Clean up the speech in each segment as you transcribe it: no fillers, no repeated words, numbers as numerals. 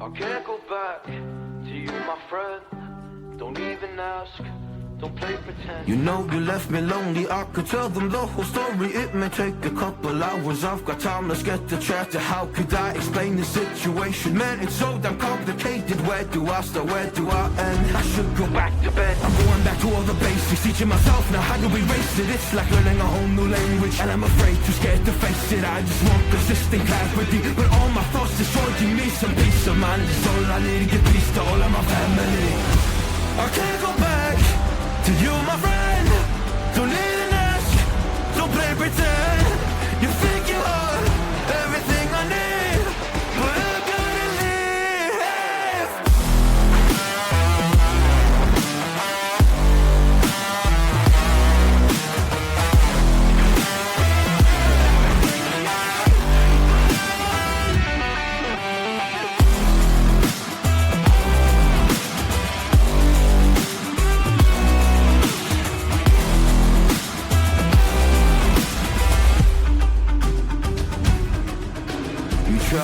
I can't go back to you, my friend. Don't even ask, don't play pretend. You know you left me lonely, I could tell them the whole story. It may take a couple hours, I've got time, let's get to chat. How could I explain the situation? Man, it's so damn complicated. Where do I start, where do I end? I should go back to bed, I'm going back to all the basics. Teaching myself now how to erase it. It's like learning a whole new language, and I'm afraid, too scared to face it. I just want consistent clarity, but all my thoughts destroying me. Some peace of mind is all I need to give peace to all of my family. I can't go back to you, my friend. Don't need an ask, don't play pretend. You think you are everything I need, but I gotta leave.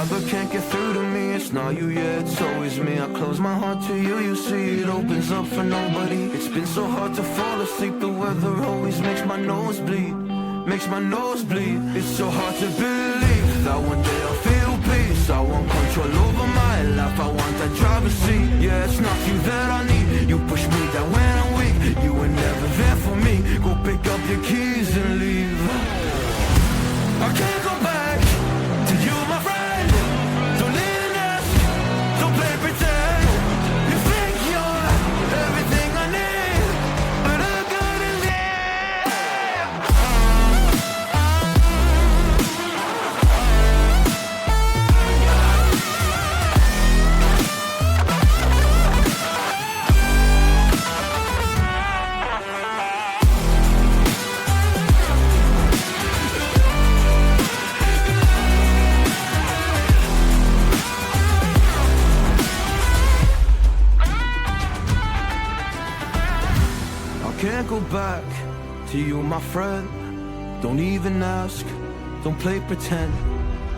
But can't get through to me, it's not you yet, it's always me. I close my heart to you, you see it opens up for nobody. It's been so hard to fall asleep, the weather always makes my nose bleed. Makes my nose bleed. It's so hard to believe that one day I'll feel peace. I want control over my life, I want that driver's seat. Yeah, it's not you that I need, you push me down when I'm weak. You were never there for me, go pick up your keys and leave. I can't go back to you, my friend. Can't go back to you, my friend. Don't even ask, don't play pretend.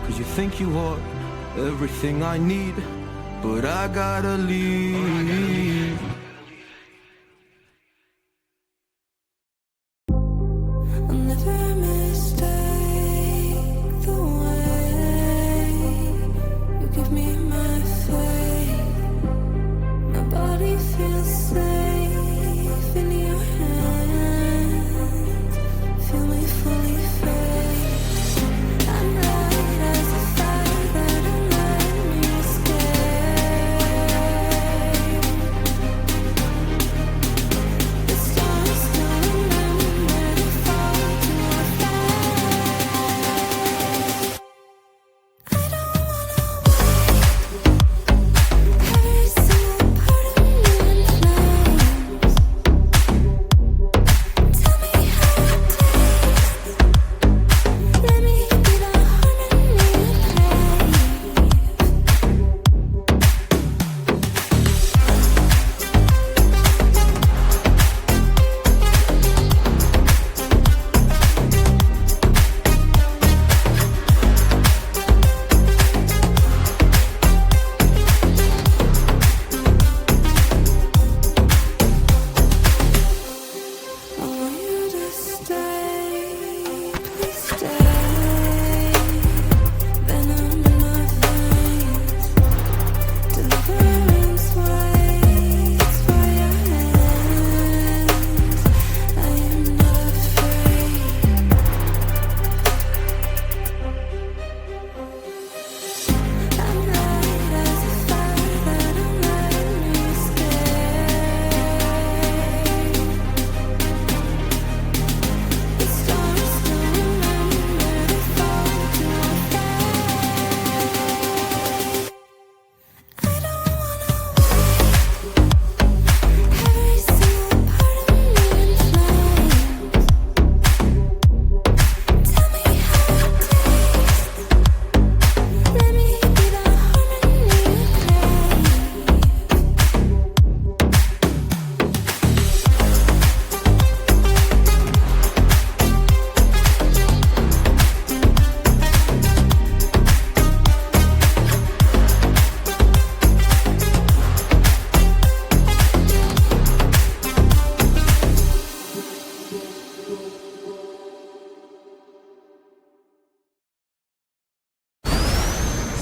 Cause you think you are everything I need, but I gotta leave. I'll never mistake the way you give me my faith. My body feels safe in your hands. Feel me fully fade. I'm light as a fire that don't let me escape.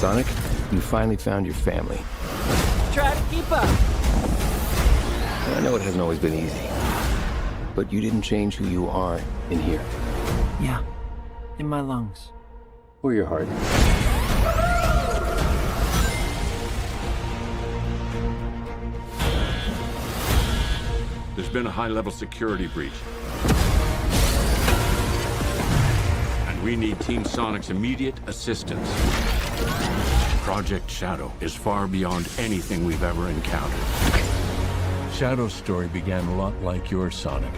Sonic, you finally found your family. Try to keep up. I know it hasn't always been easy, but you didn't change who you are in here. Yeah, in my lungs. Or your heart. There's been a high-level security breach. And we need Team Sonic's immediate assistance. Project Shadow is far beyond anything we've ever encountered. Shadow's story began a lot like yours, Sonic.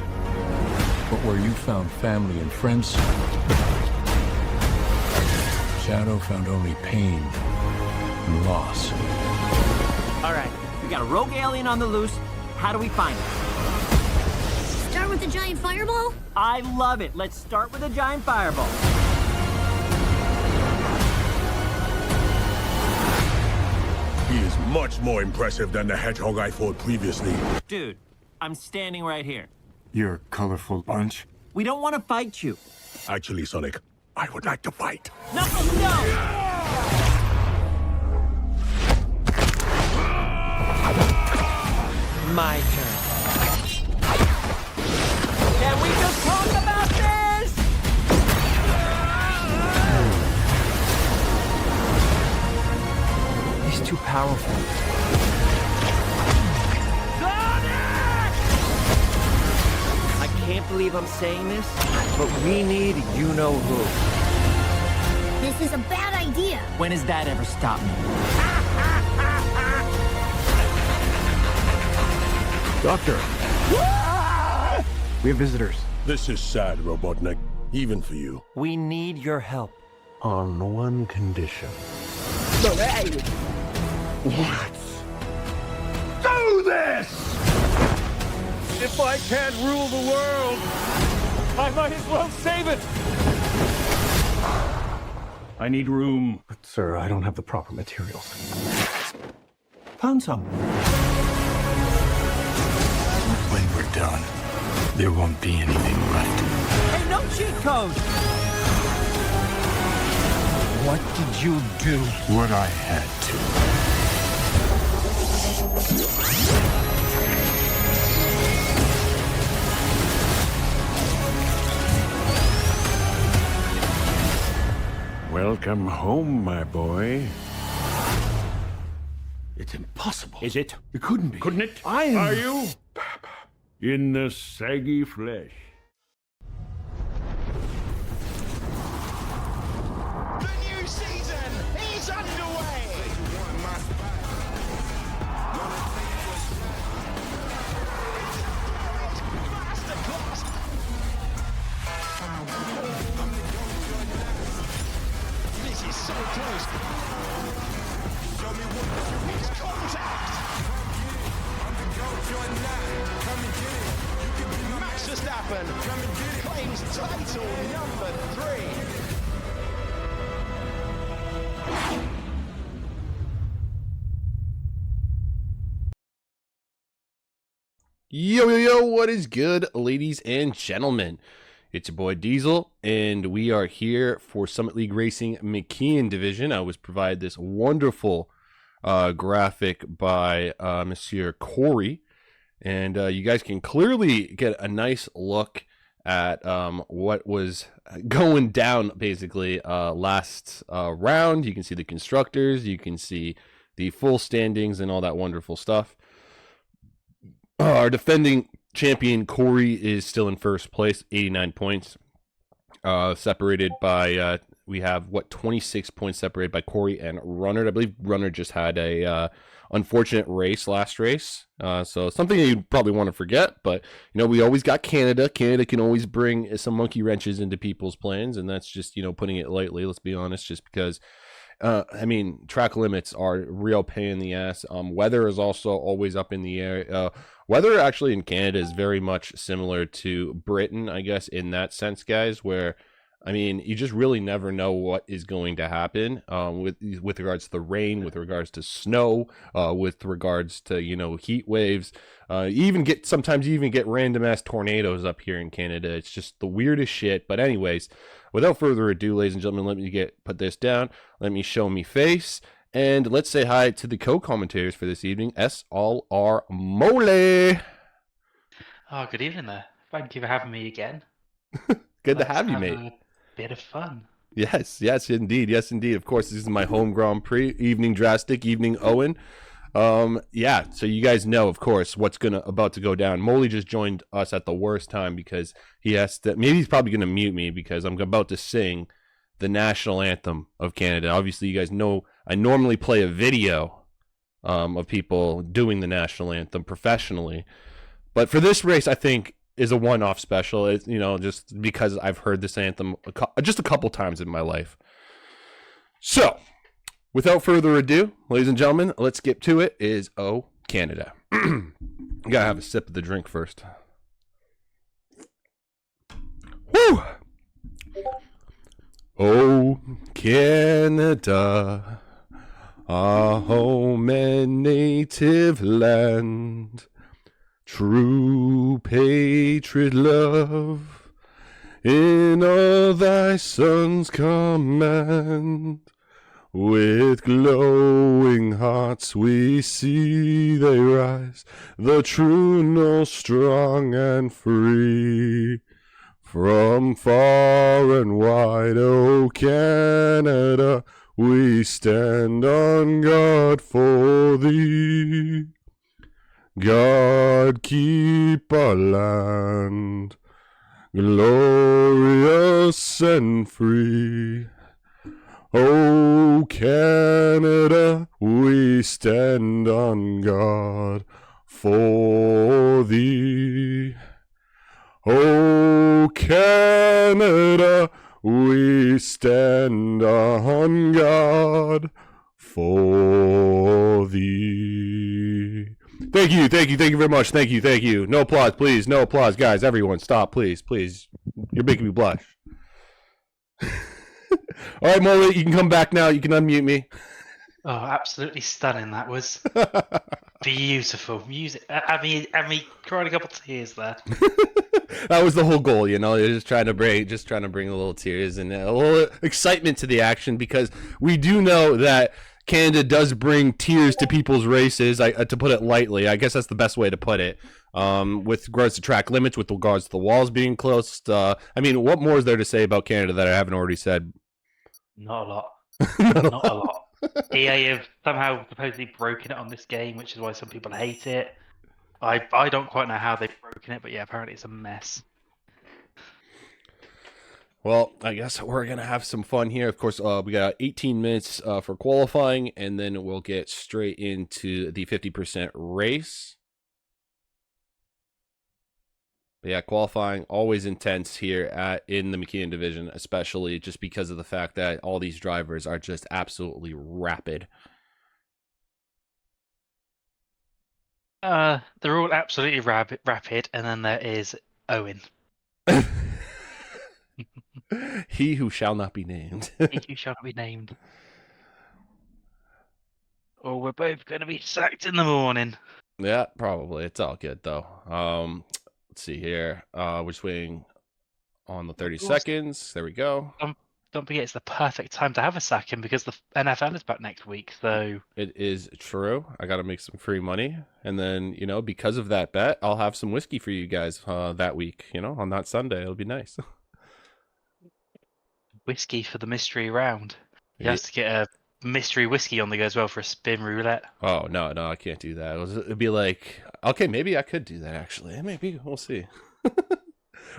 But where you found family and friends, Shadow found only pain and loss. All right, we got a rogue alien on the loose. How do we find it? Start with the giant fireball? I love it. Let's start with a giant fireball. He is much more impressive than the hedgehog I fought previously. Dude, I'm standing right here. You're a colorful bunch. We don't want to fight you. Actually, Sonic, I would like to fight. Knuckles, no! My turn. Can we just talk about this? He's too powerful. I can't believe I'm saying this, but we need you-know-who. This is a bad idea. When has that ever stopped me? Doctor, We have visitors. this is sad, Robotnik. Even for you. We need your help. On one condition. Let's do this! If I can't rule the world, I might as well save it. I need room. But, sir, I don't have the proper materials. Found some. When we're done, there won't be anything left. Hey, no cheat code! What did you do? What I had to. Welcome home, my boy. It's impossible. Is it? It couldn't be. Couldn't it? Are you? In the saggy flesh. The new season is underway! Masterclass! This is so close. It's contact! Max Verstappen claims title number 3. Yo, yo, yo, what is good, ladies and gentlemen? It's your boy Diesel, and we are here for Summit League Racing McKeon Division. I was provided this wonderful graphic by Monsieur Corey, and you guys can clearly get a nice look at what was going down, basically, last round. You can see the constructors, you can see the full standings and all that wonderful stuff. Our defending champion Corey is still in first place, 89 points. Separated by we have 26 points separated by Corey and Runner. I believe Runner just had a unfortunate race last race, so something that you probably want to forget. But we always got Canada. Canada can always bring some monkey wrenches into people's plans, and that's just putting it lightly. Let's be honest, just because. Track limits are a real pain in the ass. Weather is also always up in the air. Weather actually in Canada is very much similar to Britain, I guess, in that sense, guys, where I mean, you just really never know what is going to happen with regards to the rain, with regards to snow, with regards to, you know, heat waves. Sometimes you even get random ass tornadoes up here in Canada. It's just the weirdest shit. But anyways, without further ado, ladies and gentlemen, let me put this down. Let me show me face. And let's say hi to the co-commentators for this evening, SLR Mole. Oh, good evening there. Thank you for having me again. Good to have you, mate. A bit of fun. Yes, indeed. Yes, indeed. Of course, this is my home Grand Prix, evening Drastic, evening Owen. Yeah, so you guys know, of course, what's about to go down. Molly just joined us at the worst time because maybe he's probably gonna mute me because I'm about to sing the national anthem of Canada. Obviously, you guys know I normally play a video of people doing the national anthem professionally, but for this race, I think is a one-off special. It's, you know, just because I've heard this anthem just a couple times in my life. So, without further ado, ladies and gentlemen, let's get to it. Is Oh Canada. Gotta have a sip of the drink first. Woo! Oh Canada, our home and native land, true patriot love in all thy sons command. With glowing hearts we see they rise, the true, no strong and free. From far and wide, oh Canada, we stand on guard for thee. God keep our land glorious and free. Oh Canada, we stand on guard for thee. Oh Canada, we stand on guard for thee. Thank you very much. Thank you. No applause, please. No applause, guys. Everyone, stop, please. You're making me blush. All right, Molly, you can come back now. You can unmute me. Oh, absolutely stunning. That was beautiful music. I mean, cried a couple of tears there. That was the whole goal, you know. Just trying to bring a little tears and a little excitement to the action, because we do know that Canada does bring tears to people's races. To put it lightly, I guess that's the best way to put it. With regards to track limits, with regards to the walls being closed. I mean, what more is there to say about Canada that I haven't already said? Not a lot. Not a lot. EA have somehow supposedly broken it on this game, which is why some people hate it. I don't quite know how they've broken it, but yeah, apparently it's a mess. Well, I guess we're going to have some fun here. Of course, we got 18 minutes for qualifying, and then we'll get straight into the 50% race. But yeah, qualifying, always intense here in the McKeon division, especially just because of the fact that all these drivers are just absolutely rapid. They're all absolutely rapid, and then there is Owen. He who shall not be named. He who shall not be named. Or we're both going to be sacked in the morning. Yeah, probably. It's all good, though. Let's see here. We're just waiting on the 30 seconds. There we go. Don't forget, it's the perfect time to have a sacking because the NFL is back next week. So it is true. I got to make some free money, and then, you know, because of that bet, I'll have some whiskey for you guys that week. You know, on that Sunday, it'll be nice. Whiskey for the mystery round. You have to get a mystery whiskey on the go as well for a spin roulette. Oh no, I can't do that. It'd be like, okay, maybe I could do that actually. Maybe we'll see.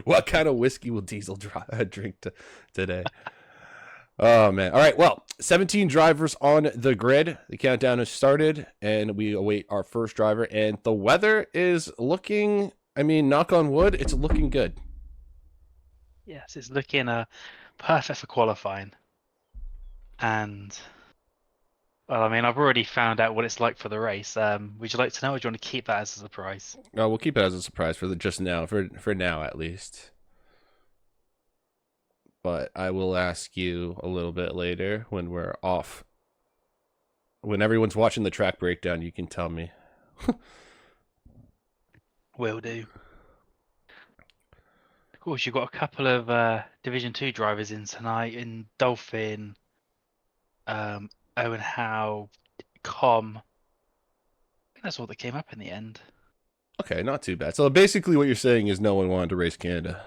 What kind of whiskey will Diesel drink today? Oh man! All right, well, 17 drivers on the grid. The countdown has started, and we await our first driver. And the weather is looking, I mean, knock on wood, it's looking good. Yes, it's looking perfect for qualifying. And well, I mean, I've already found out what it's like for the race. Would you like to know, or do you want to keep that as a surprise? We'll keep it as a surprise for now at least. but I will ask you a little bit later when we're off. When everyone's watching the track breakdown, you can tell me. Will do. Of course, you've got a couple of Division 2 drivers in tonight, in Dolphin, Owen Howe, Com. I think that's all that came up in the end. Okay, not too bad. So basically what you're saying is no one wanted to race Canada.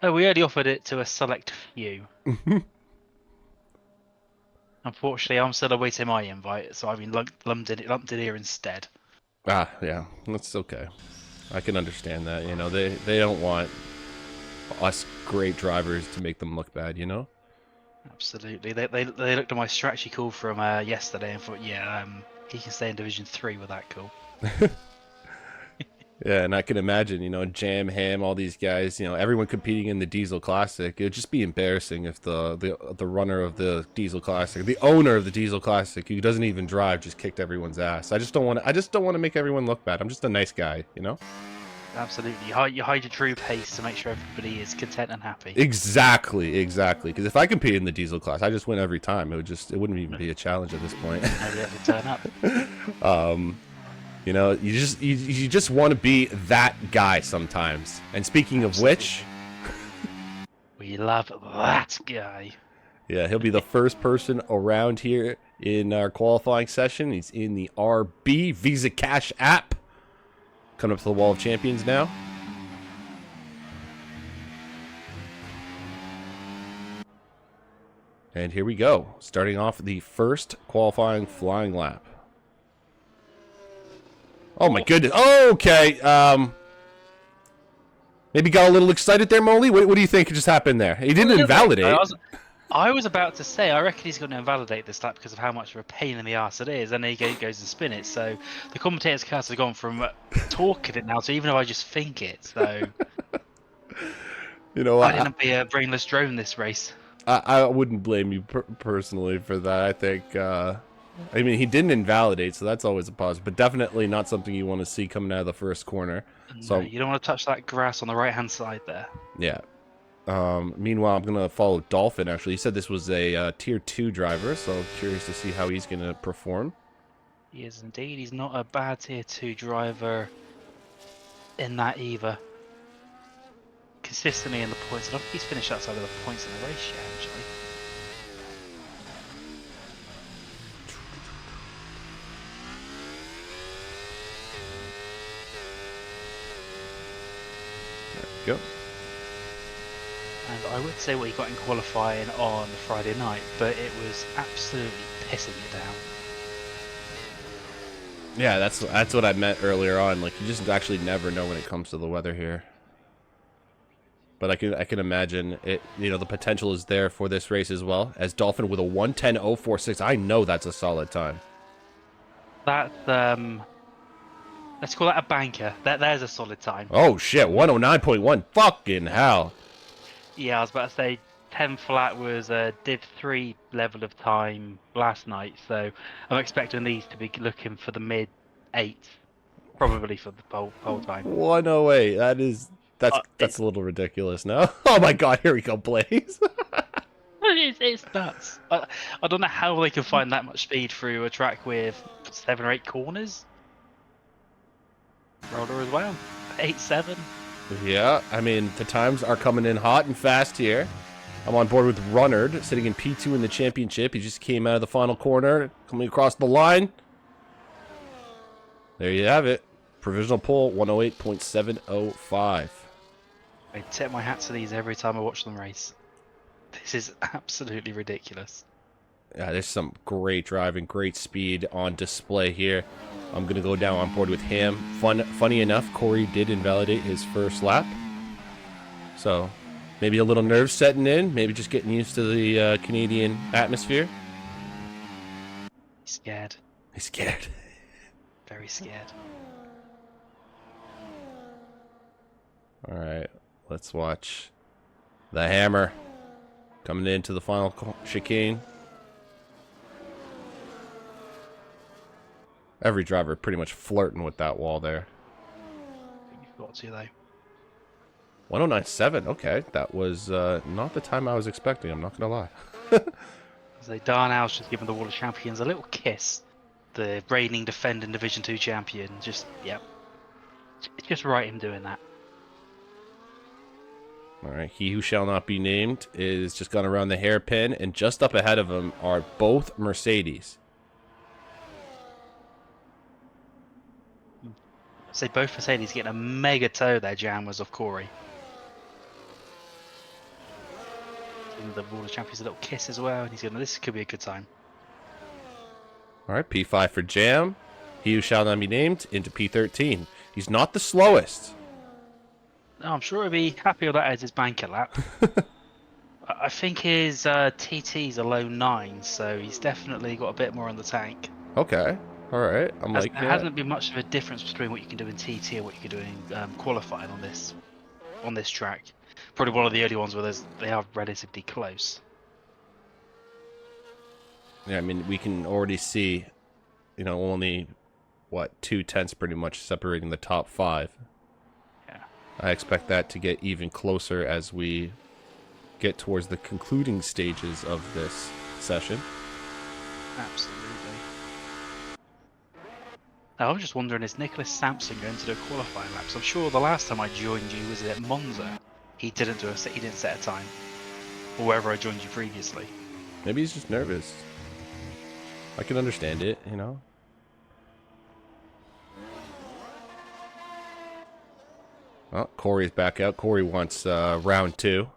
Oh, we only offered it to a select few. Unfortunately, I'm still awaiting my invite, so I've been lumped in here instead. Ah, yeah, that's okay. I can understand that. You know, they don't want us great drivers to make them look bad. You know. Absolutely. They looked at my strategy call from yesterday and thought, yeah, he can stay in Division 3 with that call. Yeah, and I can imagine, you know, Jam, Ham, all these guys, you know, everyone competing in the Diesel Classic. It would just be embarrassing if the runner of the Diesel Classic, the owner of the Diesel Classic, who doesn't even drive, just kicked everyone's ass. I just don't want to make everyone look bad. I'm just a nice guy, you know. Absolutely. You hide your true pace to make sure everybody is content and happy. Exactly. Because if I compete in the Diesel class, I just win every time. It wouldn't even be a challenge at this point. Nobody has to turn up. You know, you just want to be that guy sometimes. And speaking of which, we love that guy. Yeah, he'll be the first person around here in our qualifying session. He's in the RB Visa Cash app. Coming up to the Wall of Champions now. And here we go. Starting off the first qualifying flying lap. Oh my goodness. Okay. Maybe got a little excited there, Molly. What do you think just happened there? He didn't invalidate. I was about to say, I reckon he's going to invalidate this lap because of how much of a pain in the arse it is, and then he goes and spin it. So the commentator's cast has gone from talking it now to even if I just think it. So you know, I didn't be a brainless drone this race. I wouldn't blame you personally for that. I think, I mean, he didn't invalidate, so that's always a positive, but definitely not something you want to see coming out of the first corner. No, so you don't want to touch that grass on the right-hand side there. Yeah. Meanwhile, I'm going to follow Dolphin, actually. He said this was a Tier 2 driver, so I'm curious to see how he's going to perform. He is indeed. He's not a bad Tier 2 driver in that either. Consistently in the points. I don't think he's finished outside of the points in the race yet, actually. There we go. And I would say what he got in qualifying on Friday night, but it was absolutely pissing it down. Yeah, that's what I meant earlier on. Like, you just actually never know when it comes to the weather here. But I can imagine it. You know, the potential is there for this race as well. As Dolphin with a 1:10.046, I know that's a solid time. That's let's call that a banker. There's a solid time. Oh shit, 109.1. Fucking hell. Yeah, I was about to say 10 flat was a Div 3 level of time last night, so I'm expecting these to be looking for the mid 8s, probably for the pole time. 108. That's a little ridiculous now. Oh my god, here we go, Blaze. It's nuts. I don't know how they can find that much speed through a track with 7 or 8 corners. Roller as well. 8-7. Yeah, I mean, the times are coming in hot and fast here. I'm on board with Runnard, sitting in P2 in the championship. He just came out of the final corner, coming across the line. There you have it. Provisional pole, 108.705. I tip my hat to these every time I watch them race. This is absolutely ridiculous. Yeah, there's some great driving, great speed on display here. I'm going to go down on board with him. Funny enough, Corey did invalidate his first lap. So, maybe a little nerves setting in. Maybe just getting used to the Canadian atmosphere. He's scared. He's scared. Very scared. Alright, let's watch the Hammer coming into the final chicane. Every driver pretty much flirting with that wall there. You've got to, though. 109.7. Okay, that was not the time I was expecting. I'm not gonna lie. So Darnell's just given the Wall of Champions a little kiss. The reigning defending Division 2 champion. Just, yep. It's just right him doing that. All right, he who shall not be named is just gone around the hairpin, and just up ahead of him are both Mercedes. Say both Mercedes getting a mega toe there, Jam was off Corey. Giving the Wall of Champions a little kiss as well, and he's gonna. This could be a good time. All right, P5 for Jam. He who shall not be named into P13. He's not the slowest. No, I'm sure he'll be happy with that as his banker lap. I think his TT's a low 9, so he's definitely got a bit more on the tank. Okay, all right. There hasn't been much of a difference between what you can do in TT and what you can do in qualifying on this track. Probably one of the early ones where they are relatively close. Yeah, I mean, we can already see, you know, only, what, 2/10 pretty much separating the top 5. Yeah. I expect that to get even closer as we get towards the concluding stages of this session. Absolutely. Now, I'm just wondering, is Nicholas Sampson going to do a qualifying lap? So I'm sure the last time I joined you was at Monza. He didn't set a time, or wherever I joined you previously. Maybe he's just nervous. I can understand it, you know. Well, Corey's back out. Corey wants round 2.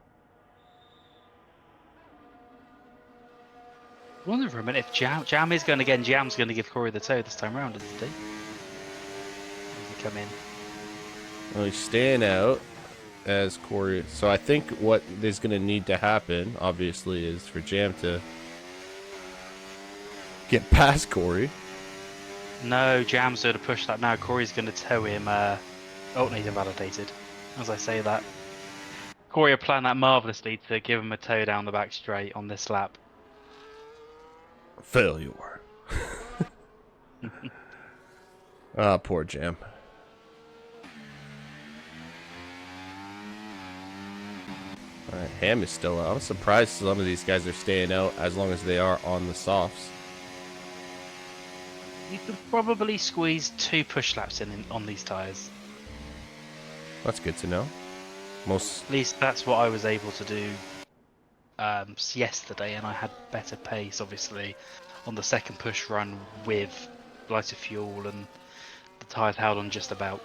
I wonder for a minute if Jam is going to get. Jam's going to give Corey the toe this time round, isn't he? Does he come in? Well, he's staying out as Corey. So I think what is going to need to happen, obviously, is for Jam to get past Corey. No, Jam's doing a push lap now. Corey's going to tow him. Oh, he's invalidated. As I say that, Corey had planned that marvelously to give him a tow down the back straight on this lap. Failure. Ah, poor Jam. Alright, Ham is still out. I'm surprised some of these guys are staying out as long as they are on the softs. You could probably squeeze 2 push laps in on these tyres. That's good to know. At least that's what I was able to do yesterday, and I had better pace, obviously, on the second push run with lighter fuel, and the tyres held on just about.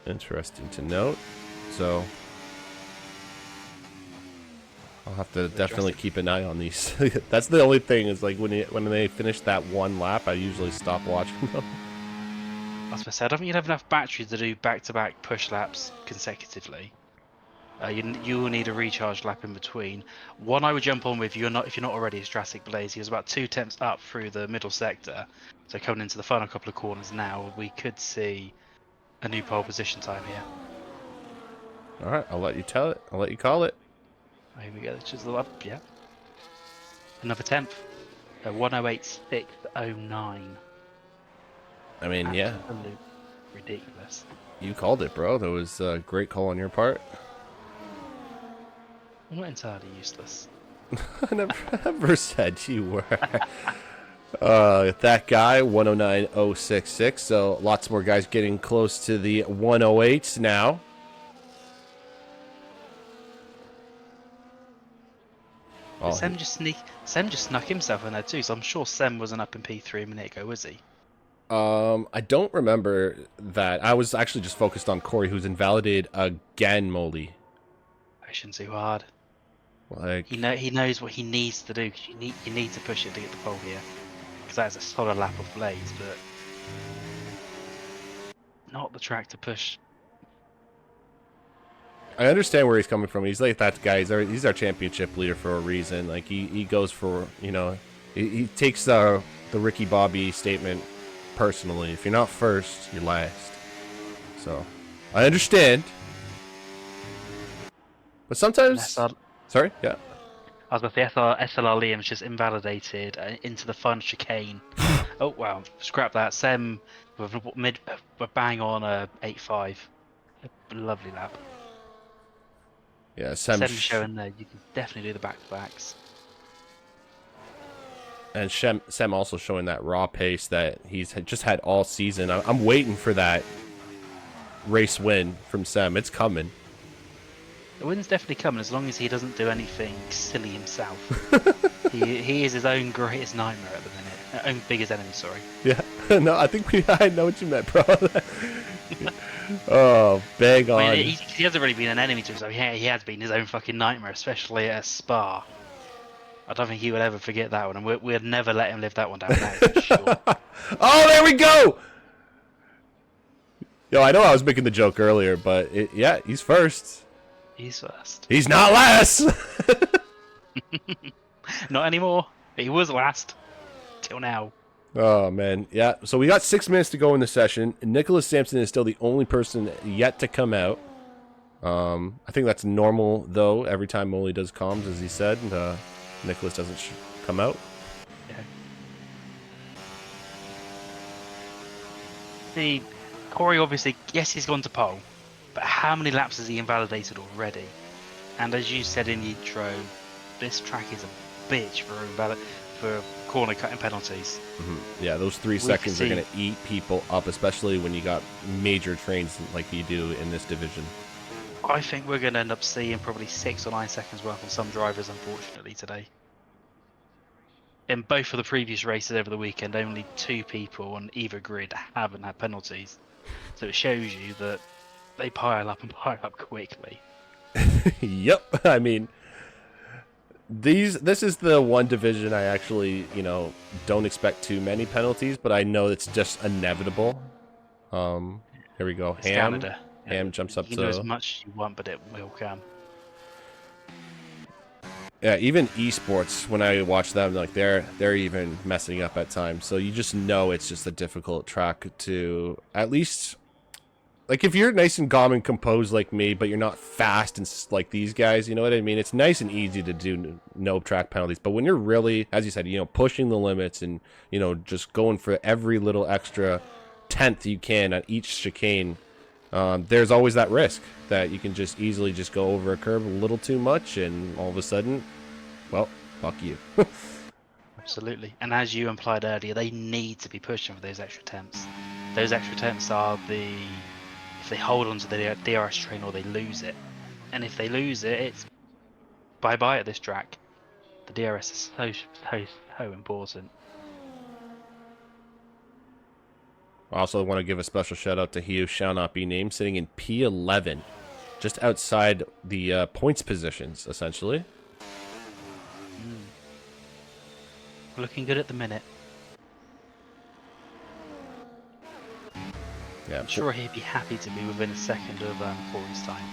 Interesting to note. So I'll have to definitely keep an eye on these. That's the only thing is like when they finish that one lap, I usually stop watching them. As I said, I don't think you'd have enough battery to do back-to-back push laps consecutively. You will need a recharge lap in between. One I would jump on with if you're not already is Jurassic Blaze. He was about 2/10 up through the middle sector, so coming into the final couple of corners now, we could see a new pole position time here. All right, I'll let you tell it. I'll let you call it. Here we go. Chisel up, yeah. Another 10th. 108.609. I mean, yeah. Absolute ridiculous. You called it, bro. That was a great call on your part. I'm not entirely useless. I never said you were. That guy, 109.066. So lots more guys getting close to the 108s now. Oh, Sem just snuck himself in there too, so I'm sure Sem wasn't up in P3 a minute ago, was he? I don't remember that. I was actually just focused on Corey, who's invalidated again, Moldy. Pushing too hard. Like he knows what he needs to do. You need to push it to get the pole here, because that's a solid lap of Blaze, but not the track to push. I understand where he's coming from. He's like that guy. He's our championship leader for a reason. Like he goes for, you know, he takes the Ricky Bobby statement personally. If you're not first, you're last. So I understand, but sometimes. Sorry, yeah. I was going to say SLR Liam's just invalidated into the fun chicane. Oh wow, scrap that. Sem, we're bang on 8.5. A lovely lap. Yeah, Sam showing there, you can definitely do the back-to-backs. And Sem also showing that raw pace that he's just had all season. I'm waiting for that race win from Sem. It's coming. The win's definitely coming as long as he doesn't do anything silly himself. he is his own greatest nightmare at the minute. Own biggest enemy, sorry. Yeah. No, I think I know what you meant, bro. Oh, bang on. I mean, he hasn't really been an enemy to himself. He has been his own fucking nightmare, especially at Spa. I don't think he would ever forget that one, and we'd never let him live that one down. That is for sure. Oh, there we go! Yo, I know I was making the joke earlier, but yeah, he's first. He's first. He's not last! Not anymore. He was last. Till now. Oh, man. Yeah, so we got 6 minutes to go in the session. Nicholas Sampson is still the only person yet to come out. I think that's normal, though. Every time Molly does comms, as he said, Nicholas doesn't come out. Yeah. See, Corey obviously, yes, he's gone to pole, but how many laps has he invalidated already? And as you said in the intro, this track is a bitch for corner cutting penalties. Mm-hmm. Yeah, those 3 seconds are going to eat people up, especially when you got major trains like you do in this division. I think we're going to end up seeing probably 6 or 9 seconds worth on some drivers, unfortunately, today. In both of the previous races over the weekend, only 2 people on either grid haven't had penalties. So it shows you that they pile up and pile up quickly. Yep, I mean, this is the one division I actually, don't expect too many penalties, but I know it's just inevitable. Here we go. It's Canada. Ham jumps up to... You to... can do as much as you want, but it will come. Yeah, even esports, when I watch them, like they're even messing up at times. So you just know it's just a difficult track to at least... Like, if you're nice and calm and composed like me, but you're not fast and like these guys, you know what I mean? It's nice and easy to do no track penalties. But when you're really, as you said, pushing the limits and, just going for every little extra tenth you can at each chicane, there's always that risk that you can just easily just go over a curve a little too much and all of a sudden, well, fuck you. Absolutely. And as you implied earlier, they need to be pushing for those extra temps. Those extra temps are if they hold on to the DRS train or they lose it. And if they lose it, it's bye-bye at this track. The DRS is so important. I also want to give a special shout out to he who shall not be named, sitting in P11, just outside the points positions, essentially. Looking good at the minute. Yeah, I'm sure he'd be happy to be within a second of Corey's time.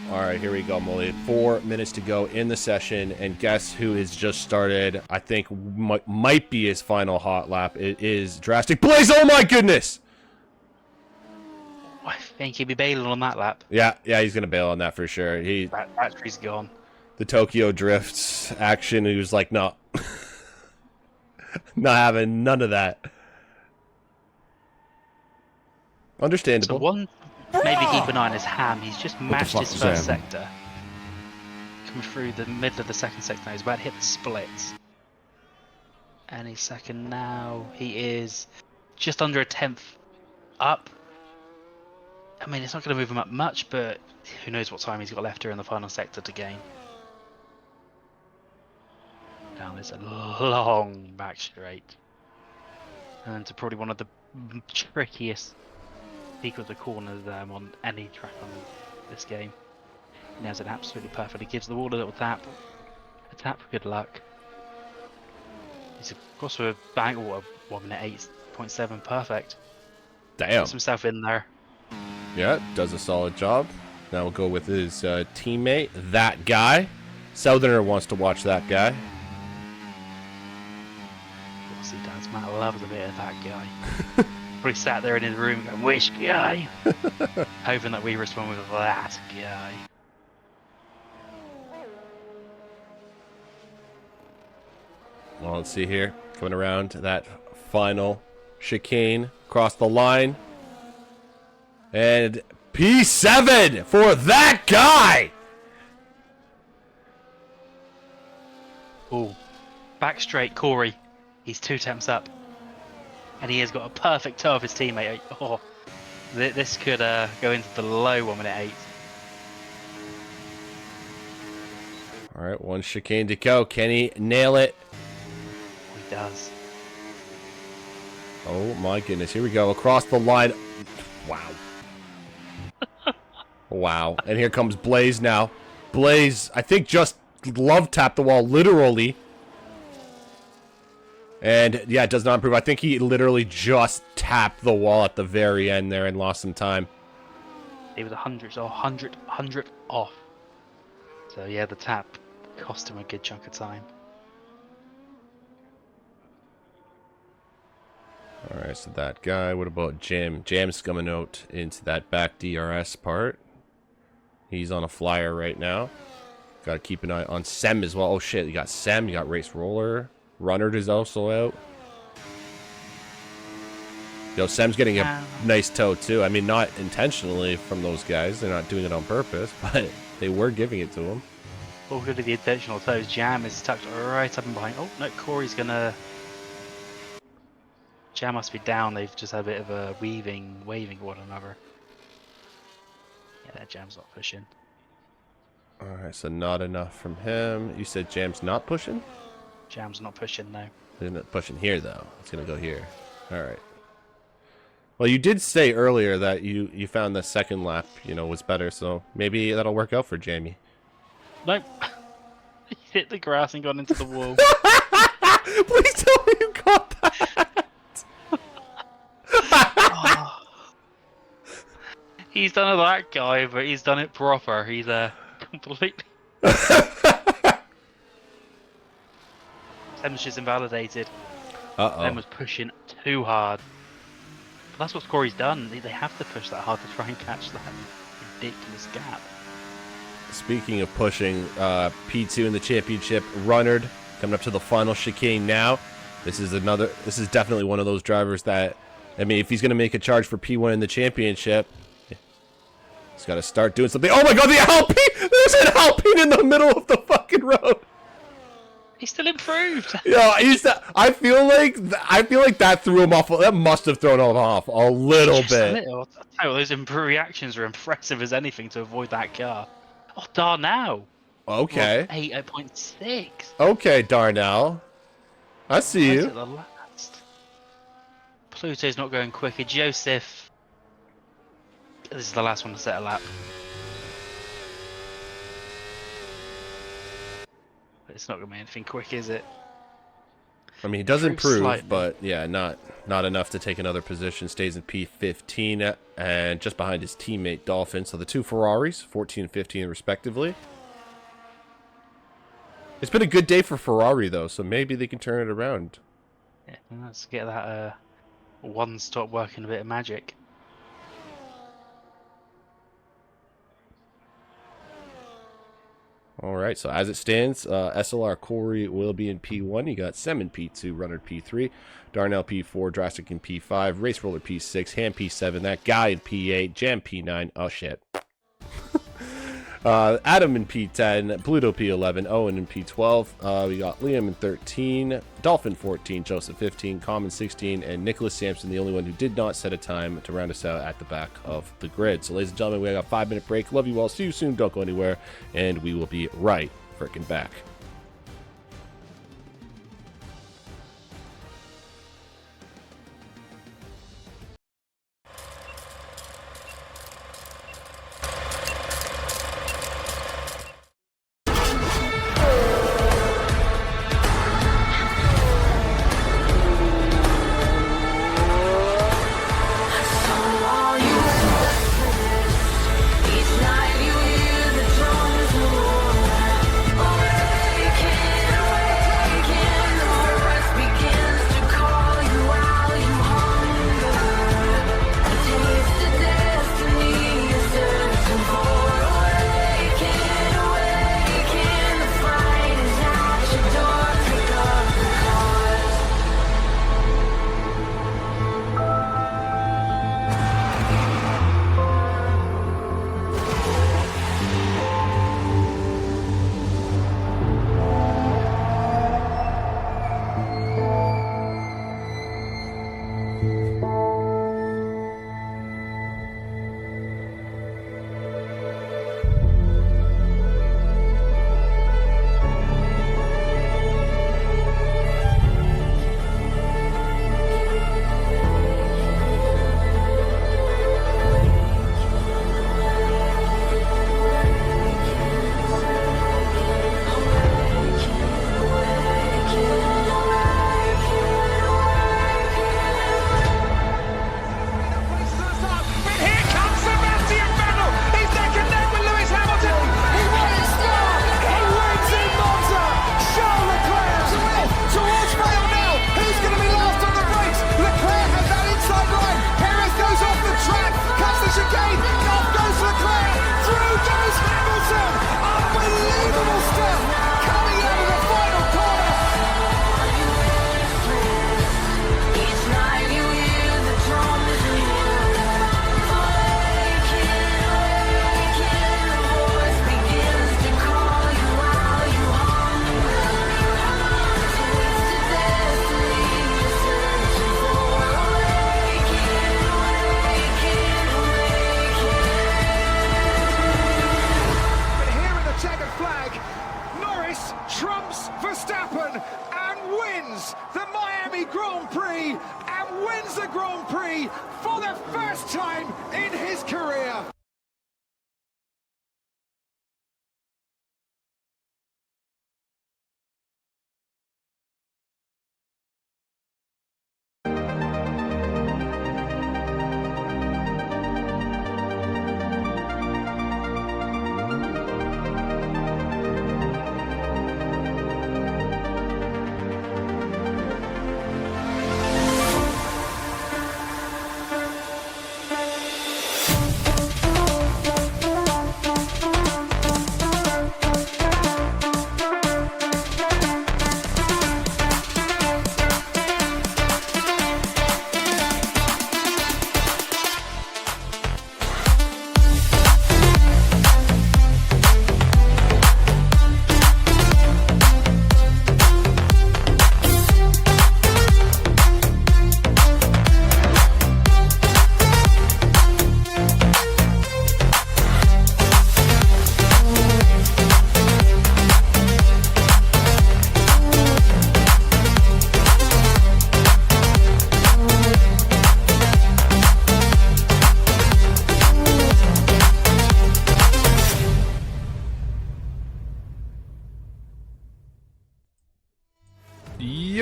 All right, here we go, Molly. 4 minutes to go in the session, and guess who has just started? I think might be his final hot lap. It is Drastic Blaze. Oh my goodness! I think he'd be bailing on that lap. Yeah, he's gonna bail on that for sure. Battery's gone. The Tokyo Drifts action. He was like, no, not having none of that. Understandable. So one, maybe keep an eye on his ham. He's just matched his first sector. Coming through the middle of the second sector now. He's about to hit the splits. Any second now. He is just under a tenth up. I mean, it's not going to move him up much, but who knows what time he's got left here in the final sector to gain. Down this long back straight. And to probably one of the trickiest of the corners on any track on this game. He nails it absolutely perfectly. Gives the wall a little tap. A tap for good luck. He's of course with a bang or 1 minute 8.7. Perfect. Damn. Gets himself in there. Yeah, does a solid job. Now we'll go with his teammate, that guy. Southerner wants to watch that guy. Of course he does. Matt loves a bit of that guy. Probably sat there in his room going, which guy? Hoping that we respond with that guy. Well, let's see here. Coming around to that final chicane. Across the line. And P7 for that guy. Oh, back straight, Corey. He's 2 temps up. And he has got a perfect toe of his teammate. Oh, this could go into the low 1 minute 8. All right, 1 chicane to go. Can he nail it? He does. Oh my goodness, here we go. Across the line. Wow. Wow. And here comes Blaze now. Blaze, I think, just love tapped the wall, literally. And, yeah, it does not improve. I think he literally just tapped the wall at the very end there and lost some time. He was 100 off. So, yeah, the tap cost him a good chunk of time. Alright, so that guy. What about Jam? Jam's coming out into that back DRS part. He's on a flyer right now. Gotta keep an eye on Sem as well. Oh shit, you got Sem, you got Race Roller. Runner is also out. Yo, Sem's getting a nice toe too. I mean, not intentionally from those guys. They're not doing it on purpose, but they were giving it to him. All good at the intentional toes. Jam is tucked right up and behind. Oh, no, Corey's gonna... Jam must be down. They've just had a bit of a waving one another. Yeah, that Jam's not pushing. Alright, so not enough from him. You said Jam's not pushing? Jam's not pushing, no. They're not pushing here, though. It's going to go here. Alright. Well, you did say earlier that you found the second lap, you know, was better, so maybe that'll work out for Jamie. Nope. He hit the grass and gone into the wall. Please tell me you got that! Oh. He's done it like that guy, but he's done it proper. He's completely... Sem's just invalidated. Sem was pushing too hard. But that's what Corey's done. They have to push that hard to try and catch that ridiculous gap. Speaking of pushing, P2 in the championship, Runnard coming up to the final chicane now. This is definitely one of those drivers that, I mean, if he's going to make a charge for P1 in the championship, he's got to start doing something. Oh my god, the Alpine! There's an Alpine in the middle of the fucking road! He's still improved. Yeah, I feel like that threw him off. That must have thrown him off a little bit. I'll tell you, those reactions are impressive as anything to avoid that car. Oh, Darnell. Okay. 8.6. Okay, Darnell. I see you. At the last. Pluto's not going quicker. Joseph. This is the last one to set a lap. But it's not going to be anything quick, is it? I mean, he does improve, slightly. but yeah, not enough to take another position. Stays in P15 and just behind his teammate Dolphin. So the two Ferraris, 14 and 15 respectively. It's been a good day for Ferrari though, so maybe they can turn it around. Yeah, let's get that one stop working a bit of magic. All right, so as it stands, SLR Corey will be in P1. You got Sem in P2, Runner P3, Darnell P4, Drastic in P5, Race Roller P6, Ham P7, that guy in P8, Jam P9. Oh, shit. Adam in P10, Pluto P11, Owen in P12. We got Liam in 13, Dolphin 14, Joseph 15, Common 16, and Nicholas Sampson, the only one who did not set a time to round us out at the back of the grid. So, ladies and gentlemen, we got a 5-minute break. Love you all. See you soon. Don't go anywhere. And we will be right frickin' back. enters the Miami Grand Prix and wins the Grand Prix for the first time in his career.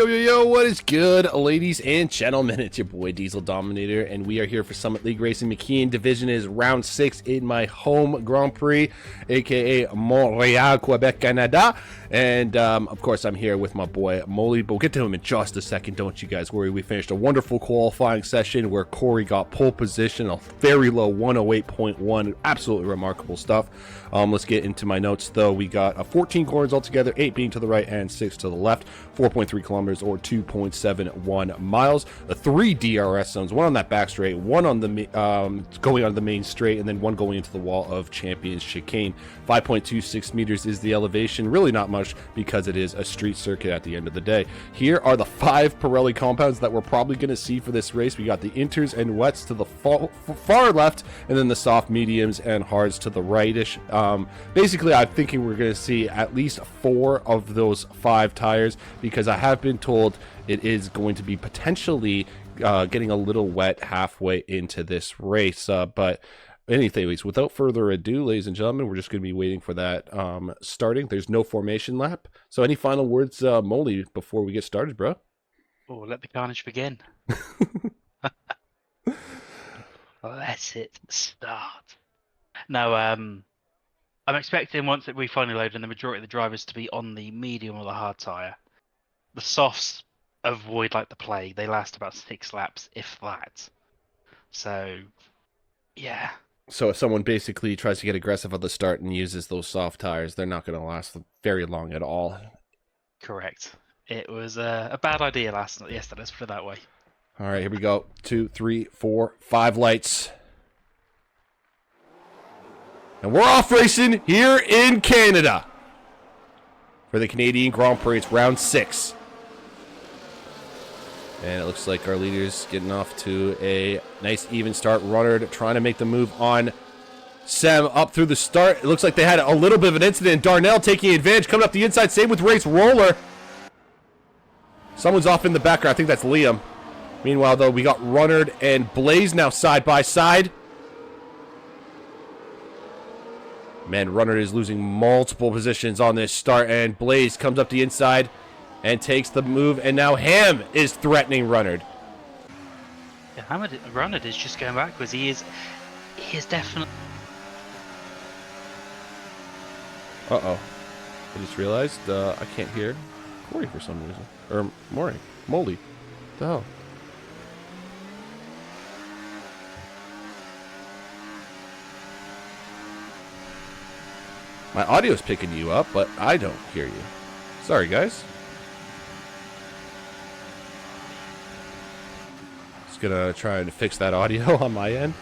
Yo, what is good, ladies and gentlemen? It's your boy Diesel Dominator, and we are here for Summit League Racing. McKeon Division is round 6 in my home Grand Prix, aka Montreal, Quebec, Canada. And of course, I'm here with my boy Molly, but we'll get to him in just a second. Don't you guys worry. We finished a wonderful qualifying session where Corey got pole position, a very low 108.1. Absolutely remarkable stuff. Let's get into my notes, though. We got 14 corners altogether, 8 being to the right and 6 to the left, 4.3 kilometers or 2.71 miles. 3 DRS zones, 1 on that back straight, 1 on the going on the main straight, and then 1 going into the wall of Champions Chicane. 5.26 meters is the elevation. Really not much because it is a street circuit at the end of the day. Here are the 5 Pirelli compounds that we're probably going to see for this race. We got the inters and wets to the far left, and then the soft, mediums, and hards to the rightish. Basically, I'm thinking we're going to see at least 4 of those 5 tires, because I have been told it is going to be potentially getting a little wet halfway into this race. But anyways, without further ado, ladies and gentlemen, we're just going to be waiting for that starting. There's no formation lap. So any final words, Molly, before we get started, bro? Oh, let the carnage begin. Let it start. No, I'm expecting once that we finally load in the majority of the drivers to be on the medium or the hard tyre. The softs avoid like the plague. They last about 6 laps, if that. So, yeah. So if someone basically tries to get aggressive at the start and uses those soft tires, they're not going to last very long at all. Correct. It was a bad idea yesterday, let's put it that way. All right, here we go. 2, 3, 4, 5 lights. And we're off racing here in Canada for the Canadian Grand Prix. It's round 6. And it looks like our leader's getting off to a nice even start. Runnard trying to make the move on Sem up through the start. It looks like they had a little bit of an incident. Darnell taking advantage, coming up the inside. Same with Race Roller. Someone's off in the background. I think that's Liam. Meanwhile, though, we got Runnard and Blaze now side by side. Man, Runnard is losing multiple positions on this start, and Blaze comes up the inside and takes the move, and now Ham is threatening Runnard. Yeah, Runnard is just going backwards. He is definitely... Uh-oh. I just realized I can't hear Corey for some reason. Or Molly. What the hell? My audio's picking you up, but I don't hear you. Sorry, guys. Just gonna try and fix that audio on my end.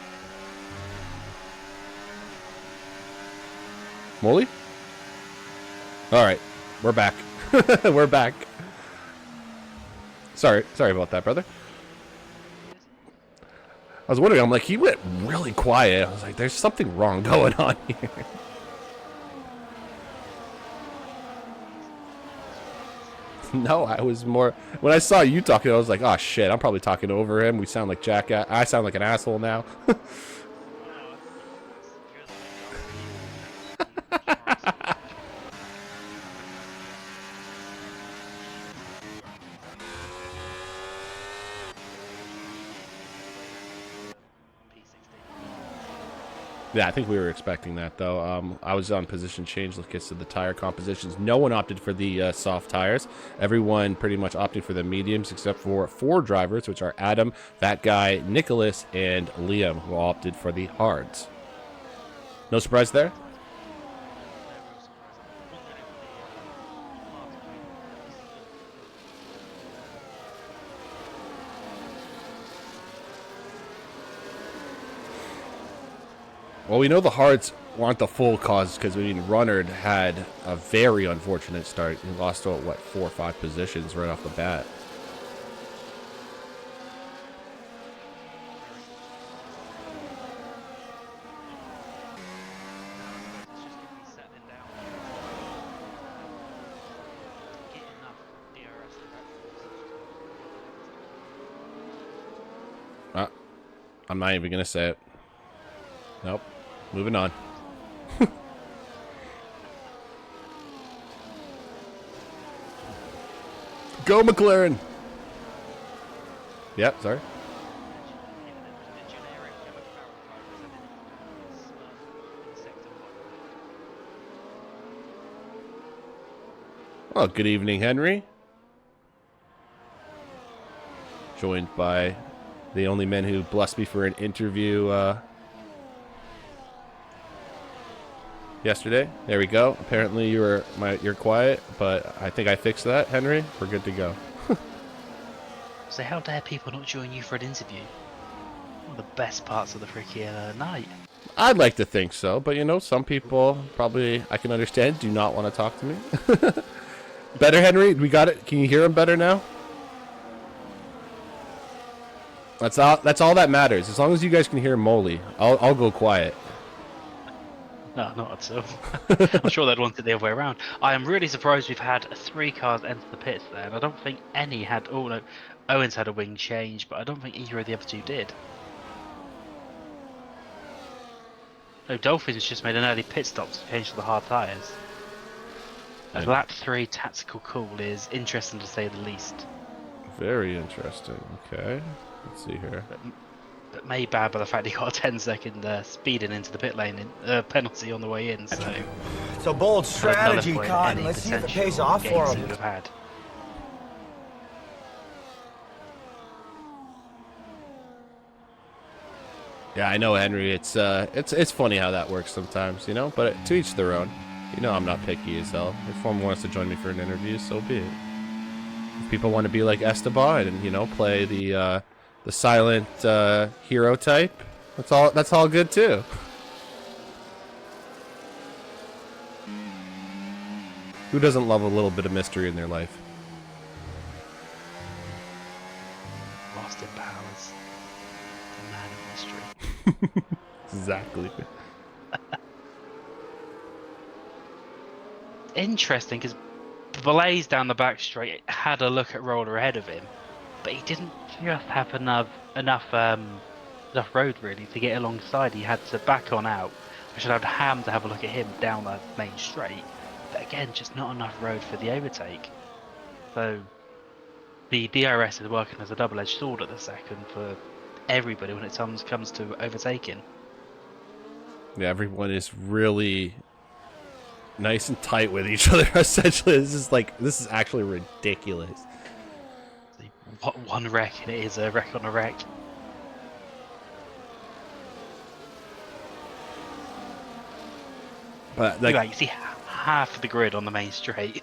Molly? Alright, we're back. We're back. Sorry about that, brother. I was wondering, I'm like, he went really quiet. I was like, there's something wrong going on here. No, I was more... When I saw you talking, I was like, oh, shit, I'm probably talking over him. We sound like jackass. I sound like an asshole now. Yeah, I think we were expecting that, though. I was on position change. Look at the tire compositions. No one opted for the soft tires. Everyone pretty much opted for the mediums, except for 4 drivers, which are Adam, that guy, Nicholas, and Liam, who opted for the hards. No surprise there? Well, we know the hards aren't the full cause because, I mean, Runnard had a very unfortunate start. He lost, what, 4 or 5 positions right off the bat. I'm not even going to say it. Nope. Moving on. Go, McLaren! Yep, sorry. Well, good evening, Henry. Joined by the only men who blessed me for an interview yesterday. There we go. Apparently you're quiet, but I think I fixed that, Henry. We're good to go. So how dare people not join you for an interview? One of the best parts of the freaking night. I'd like to think so, but you know, some people probably, I can understand, do not want to talk to me. Better, Henry? We got it? Can you hear him better now? That's all that matters. As long as you guys can hear Molly, I'll go quiet. No, not at all. I'm sure they'd want it the other way around. I am really surprised we've had 3 cars enter the pits there, and I don't think any had... Oh, no. Owens had a wing change, but I don't think either of the other 2 did. No, Dolphins just made an early pit stop to change to the hard tyres. A lap 3 tactical call is interesting to say the least. Very interesting. Okay. Let's see here. But made bad by the fact he got a 10-second speeding into the pit lane penalty on the way in. So it's a bold strategy, Cotton. Let's see if it pays off for him. Yeah, I know, Henry. It's funny how that works sometimes, you know. But to each their own. You know, I'm not picky as hell. If someone wants to join me for an interview, so be it. If people want to be like Esteban and, you know, play the silent hero type, that's all good too. Who doesn't love a little bit of mystery in their life? Austin Powers, the man of mystery. Exactly. Interesting, because Blaze down the back straight had a look at Roller ahead of him, but he didn't just have enough road really to get alongside. He had to back on out. I should have Ham to have a look at him down the main straight, but again, just not enough road for the overtake. So the DRS is working as a double-edged sword at the second for everybody when it comes to overtaking. Yeah, everyone is really nice and tight with each other. Essentially, this is actually ridiculous. One wreck, and it is a wreck on a wreck. But like, you see half of the grid on the main straight.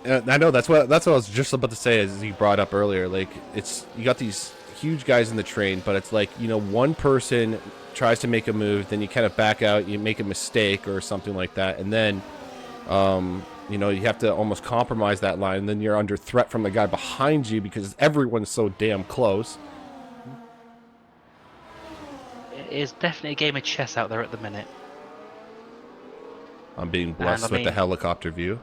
I know that's what I was just about to say, as you brought up earlier. Like, you got these huge guys in the train, but it's like, you know, one person tries to make a move, then you kind of back out, you make a mistake or something like that, and then you know, you have to almost compromise that line, and then you're under threat from the guy behind you because everyone's so damn close. It is definitely a game of chess out there at the minute. I'm being blessed with the helicopter view.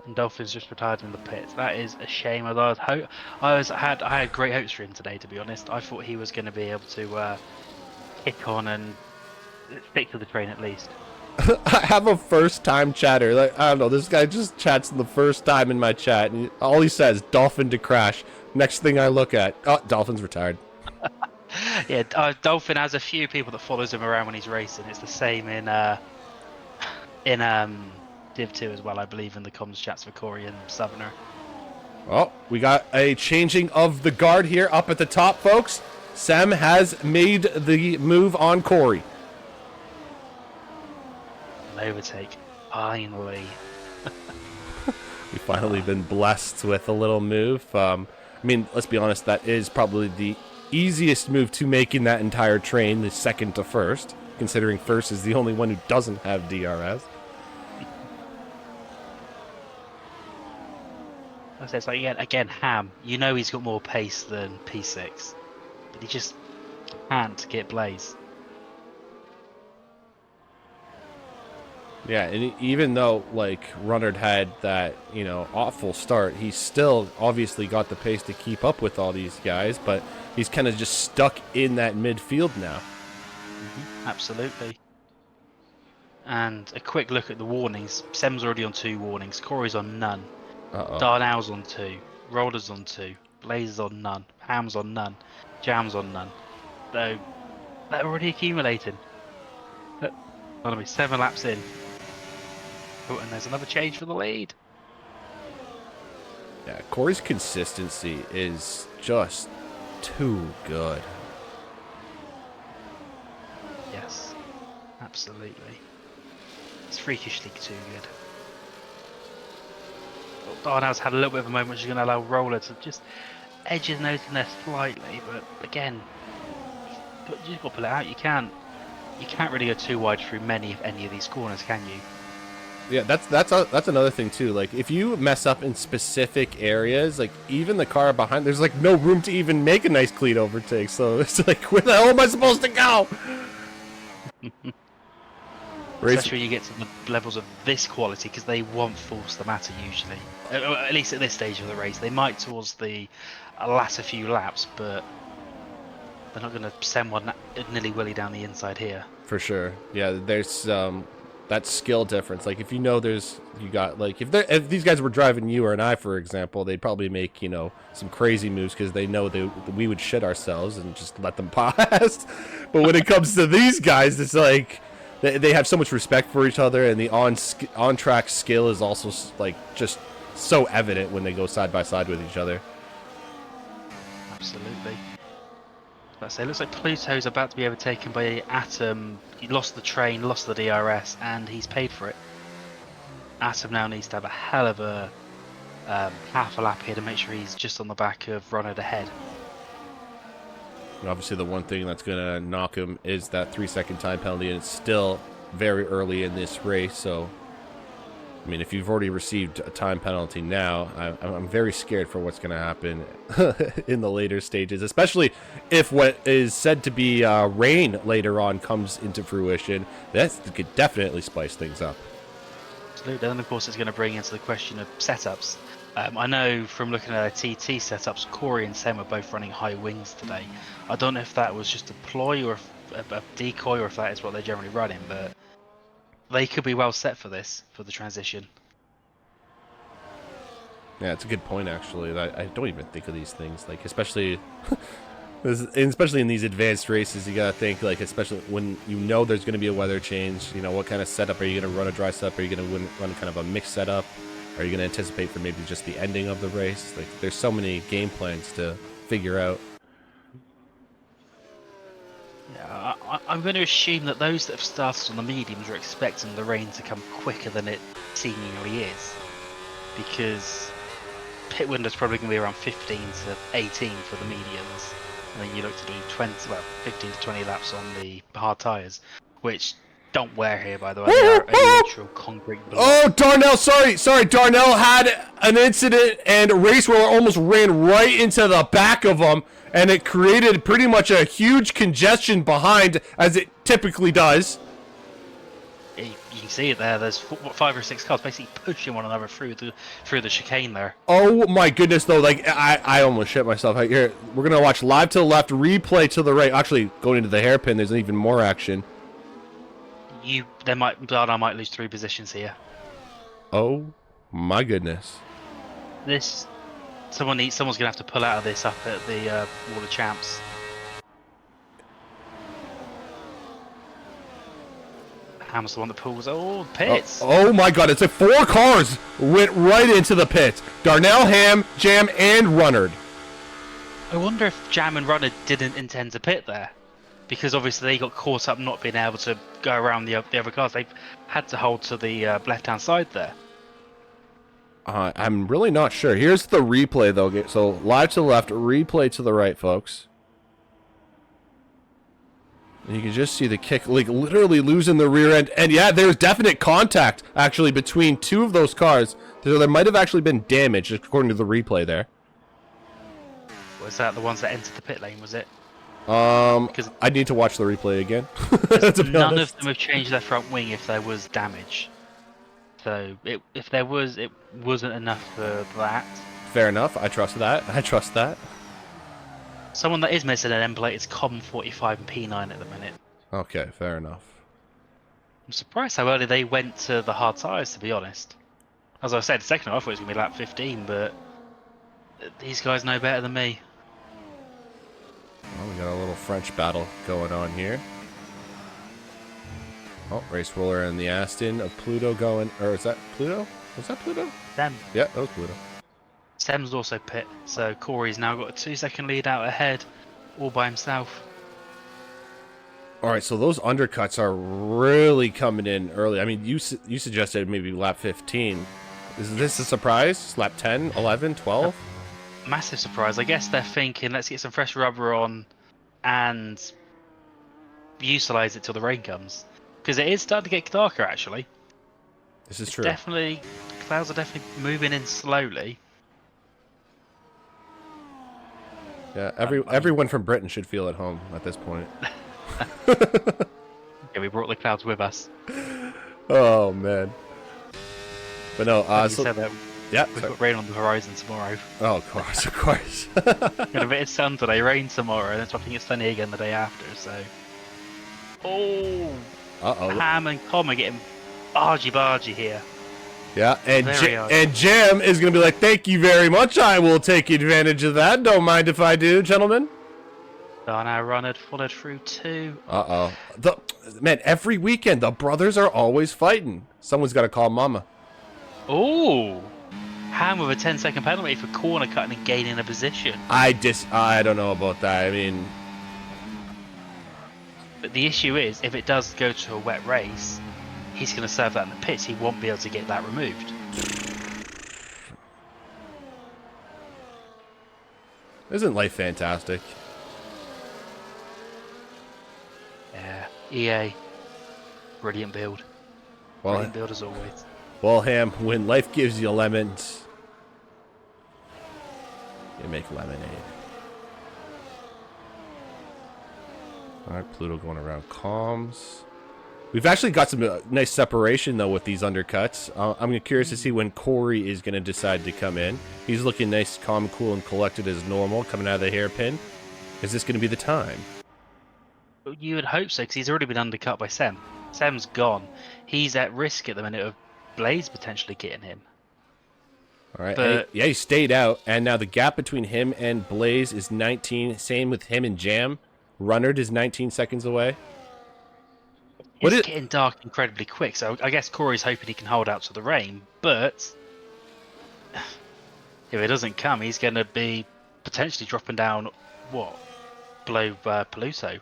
And Dolphin's just retired in the pits. That is a shame. I had great hopes for him today, to be honest. I thought he was going to be able to kick on and stick to the train at least. I have a first-time chatter. Like, I don't know, this guy just chats the first time in my chat, and all he says, Dolphin to crash. Next thing I look at, oh, Dolphin's retired. Yeah, Dolphin has a few people that follows him around when he's racing. It's the same in Div 2 as well, I believe, in the comms chats for Corey and Southerner. Oh, we got a changing of the guard here up at the top, folks. Sam has made the move on Corey. An overtake, finally. We've finally been blessed with a little move. I mean, let's be honest, that is probably the easiest move to make in that entire train, the second to first, considering first is the only one who doesn't have DRS. It's like, again, Ham, you know he's got more pace than P6, but he just can't get Blaze. Yeah, and even though, like, Runnard had that, you know, awful start, he still obviously got the pace to keep up with all these guys, but he's kind of just stuck in that midfield now. Absolutely. And a quick look at the warnings. Sem's already on 2 warnings, Corey's on none. Darnell's on 2, Roller's on 2, Blaze is on none, Ham's on none, Jam's on none. So, they're already accumulating. Gonna be 7 laps in. Oh, and there's another change for the lead. Yeah, Corey's consistency is just too good. Yes, absolutely. It's freakishly too good. Darnell's had a little bit of a moment, which is going to allow Roller to just edge his nose in there slightly, but again, you just got to pull it out. You can't really go too wide through many, if any, of these corners, can you? Yeah, that's another thing too. Like, if you mess up in specific areas, like even the car behind, there's like no room to even make a nice clean overtake. So it's like, where the hell am I supposed to go? Especially when you get to the levels of this quality, because they won't force the matter usually. At least at this stage of the race, they might towards the latter few laps, but they're not going to send one nilly-willy down the inside here. For sure. Yeah, there's that skill difference. Like, if you know if these guys were driving you or and I, for example, they'd probably make, you know, some crazy moves because they know we would shit ourselves and just let them pass. But when it comes to these guys, it's like they have so much respect for each other, and the on-track skill is also like just so evident when they go side by side with each other. Absolutely. Let's say, it looks like Pluto's about to be overtaken by Atom. He lost the train, lost the DRS, and he's paid for it. Atom now needs to have a hell of a half a lap here to make sure he's just on the back of Ronald ahead. Obviously, the one thing that's going to knock him is that 3-second time penalty, and it's still very early in this race. So, I mean, if you've already received a time penalty now, I'm very scared for what's going to happen in the later stages, especially if what is said to be rain later on comes into fruition. That could definitely spice things up. Absolutely. And of course, it's going to bring into the question of setups. I know from looking at their TT setups, Corey and Sam are both running high wings today. I don't know if that was just a ploy or a decoy, or if that is what they're generally running, but they could be well set for this, for the transition. Yeah, it's a good point, actually. I don't even think of these things, like, especially in these advanced races. You gotta think, like, especially when you know there's gonna be a weather change. You know, what kind of setup are you gonna run? A dry setup? Are you gonna run kind of a mixed setup? Are you gonna anticipate for maybe just the ending of the race? Like, there's so many game plans to figure out. Yeah, I'm going to assume that those that have started on the mediums are expecting the rain to come quicker than it seemingly is, because pit window's probably going to be around 15 to 18 for the mediums, and then you look to do 15 to 20 laps on the hard tyres, which don't wear here, by the way. They are a literal concrete block. Oh, Darnell, sorry, Darnell had an incident, and Race Roller almost ran right into the back of him, and it created pretty much a huge congestion behind, as it typically does. You can see it there. There's 5 or 6 cars basically pushing one another through the chicane there. Oh my goodness, though! Like I almost shit myself. Here, we're gonna watch live to the left, replay to the right. Actually, going into the hairpin, there's even more action. I might lose 3 positions here. Oh my goodness! Someone's gonna have to pull out of this up at the Wall of Champs. Ham's the one that pulls. Oh, pits! Oh my God! It's like 4 cars went right into the pits. Darnell, Ham, Jam, and Runnard. I wonder if Jam and Runnard didn't intend to pit there, because obviously they got caught up not being able to go around the other cars. They had to hold to the left-hand side there. I'm really not sure. Here's the replay, though. So live to the left, replay to the right, folks. And you can just see the kick, like literally losing the rear end. And yeah, there's definite contact actually between 2 of those cars. There might have actually been damage, according to the replay there. Was that the ones that entered the pit lane? Was it? Because I need to watch the replay again. None of them have changed their front wing if there was damage. So if there was, it wasn't enough for that. Fair enough. I trust that. I trust that. Someone that is missing an end plate is COM 45 and P9 at the minute. Okay, fair enough. I'm surprised how early they went to the hard tyres, to be honest. As I said, second I thought it was going to be lap 15, but these guys know better than me. Well, we got a little French battle going on here. Oh, race roller in the Aston of Pluto going, or is that Pluto? Was that Pluto? Them. Yeah, that was Pluto. Sem's also pit, so Corey's now got a 2-second lead out ahead, all by himself. Alright, so those undercuts are really coming in early. I mean, you suggested maybe lap 15. Is this a surprise? Lap 10, 11, 12? Massive surprise. I guess they're thinking, let's get some fresh rubber on and utilize it till the rain comes. Because it is starting to get darker, actually. This is true. Definitely, clouds are definitely moving in slowly. Yeah, everyone from Britain should feel at home at this point. Yeah, we brought the clouds with us. Oh man. But no, yeah, we've got rain on the horizon tomorrow. Oh, of course, of course. Got a bit of sun today, rain tomorrow, and it's looking it's sunny again the day after. So, Ham and Com are getting argy-bargy here. Yeah, and Jam is going to be like, thank you very much. I will take advantage of that. Don't mind if I do, gentlemen. Now Runnard followed through 2. Man, every weekend, the brothers are always fighting. Someone's got to call Mama. Oh, Ham with a 10-second penalty for corner cutting and gaining a position. I don't know about that. I mean... But the issue is, if it does go to a wet race, he's going to serve that in the pits. He won't be able to get that removed. Isn't life fantastic? Yeah, EA. Brilliant build. Brilliant build as always. Well, Ham, when life gives you lemons, you make lemonade. Alright, Pluto going around comms. We've actually got some nice separation, though, with these undercuts. I'm curious to see when Corey is going to decide to come in. He's looking nice, calm, cool, and collected as normal, coming out of the hairpin. Is this going to be the time? You would hope so, because he's already been undercut by Sem. Sem's gone. He's at risk at the minute of Blaze potentially getting him. Alright, but yeah, he stayed out, and now the gap between him and Blaze is 19. Same with him and Jam. Runnard is 19 seconds away. It's getting dark incredibly quick, so I guess Corey's hoping he can hold out to the rain, but if it doesn't come, he's going to be potentially dropping down, below Pluto.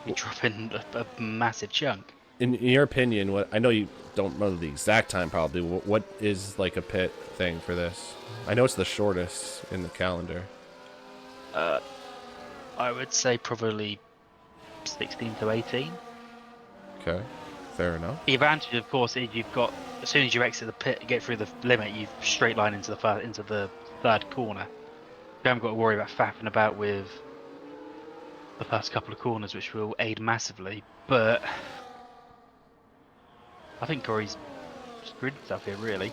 He's dropping a massive chunk. In your opinion, I know you don't know the exact time probably, what is like a pit thing for this? I know it's the shortest in the calendar. I would say probably 16 to 18. Okay, fair enough. The advantage, of course, is you've got, as soon as you exit the pit, get through the limit, you straight line into the third corner. You haven't got to worry about faffing about with the first couple of corners, which will aid massively. But I think Corey's screwed himself here, really.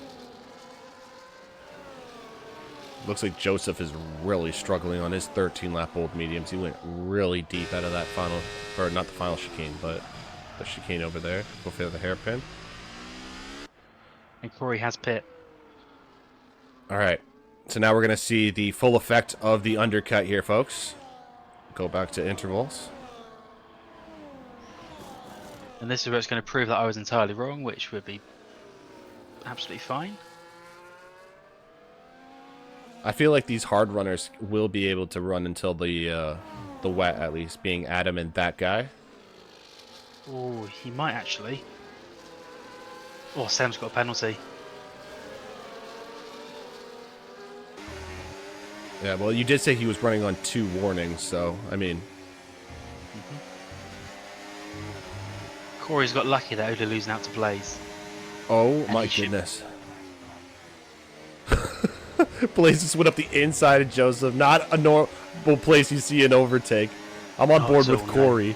Looks like Joseph is really struggling on his 13-lap old mediums. He went really deep out of that final, or not the final chicane, but the chicane over there. Go for the hairpin. And Corey has pit. All right. So now we're going to see the full effect of the undercut here, folks. Go back to intervals. And this is where it's going to prove that I was entirely wrong, which would be absolutely fine. I feel like these hard runners will be able to run until the wet, at least, being Adam and that guy. Oh, he might actually. Oh, Sam's got a penalty. Yeah, well, you did say he was running on 2 warnings, so, I mean... Corey's got lucky that only losing out to Blaze. Oh, my goodness. Blaze just went up the inside of Joseph. Not a normal place you see an overtake. I'm on board with Corey.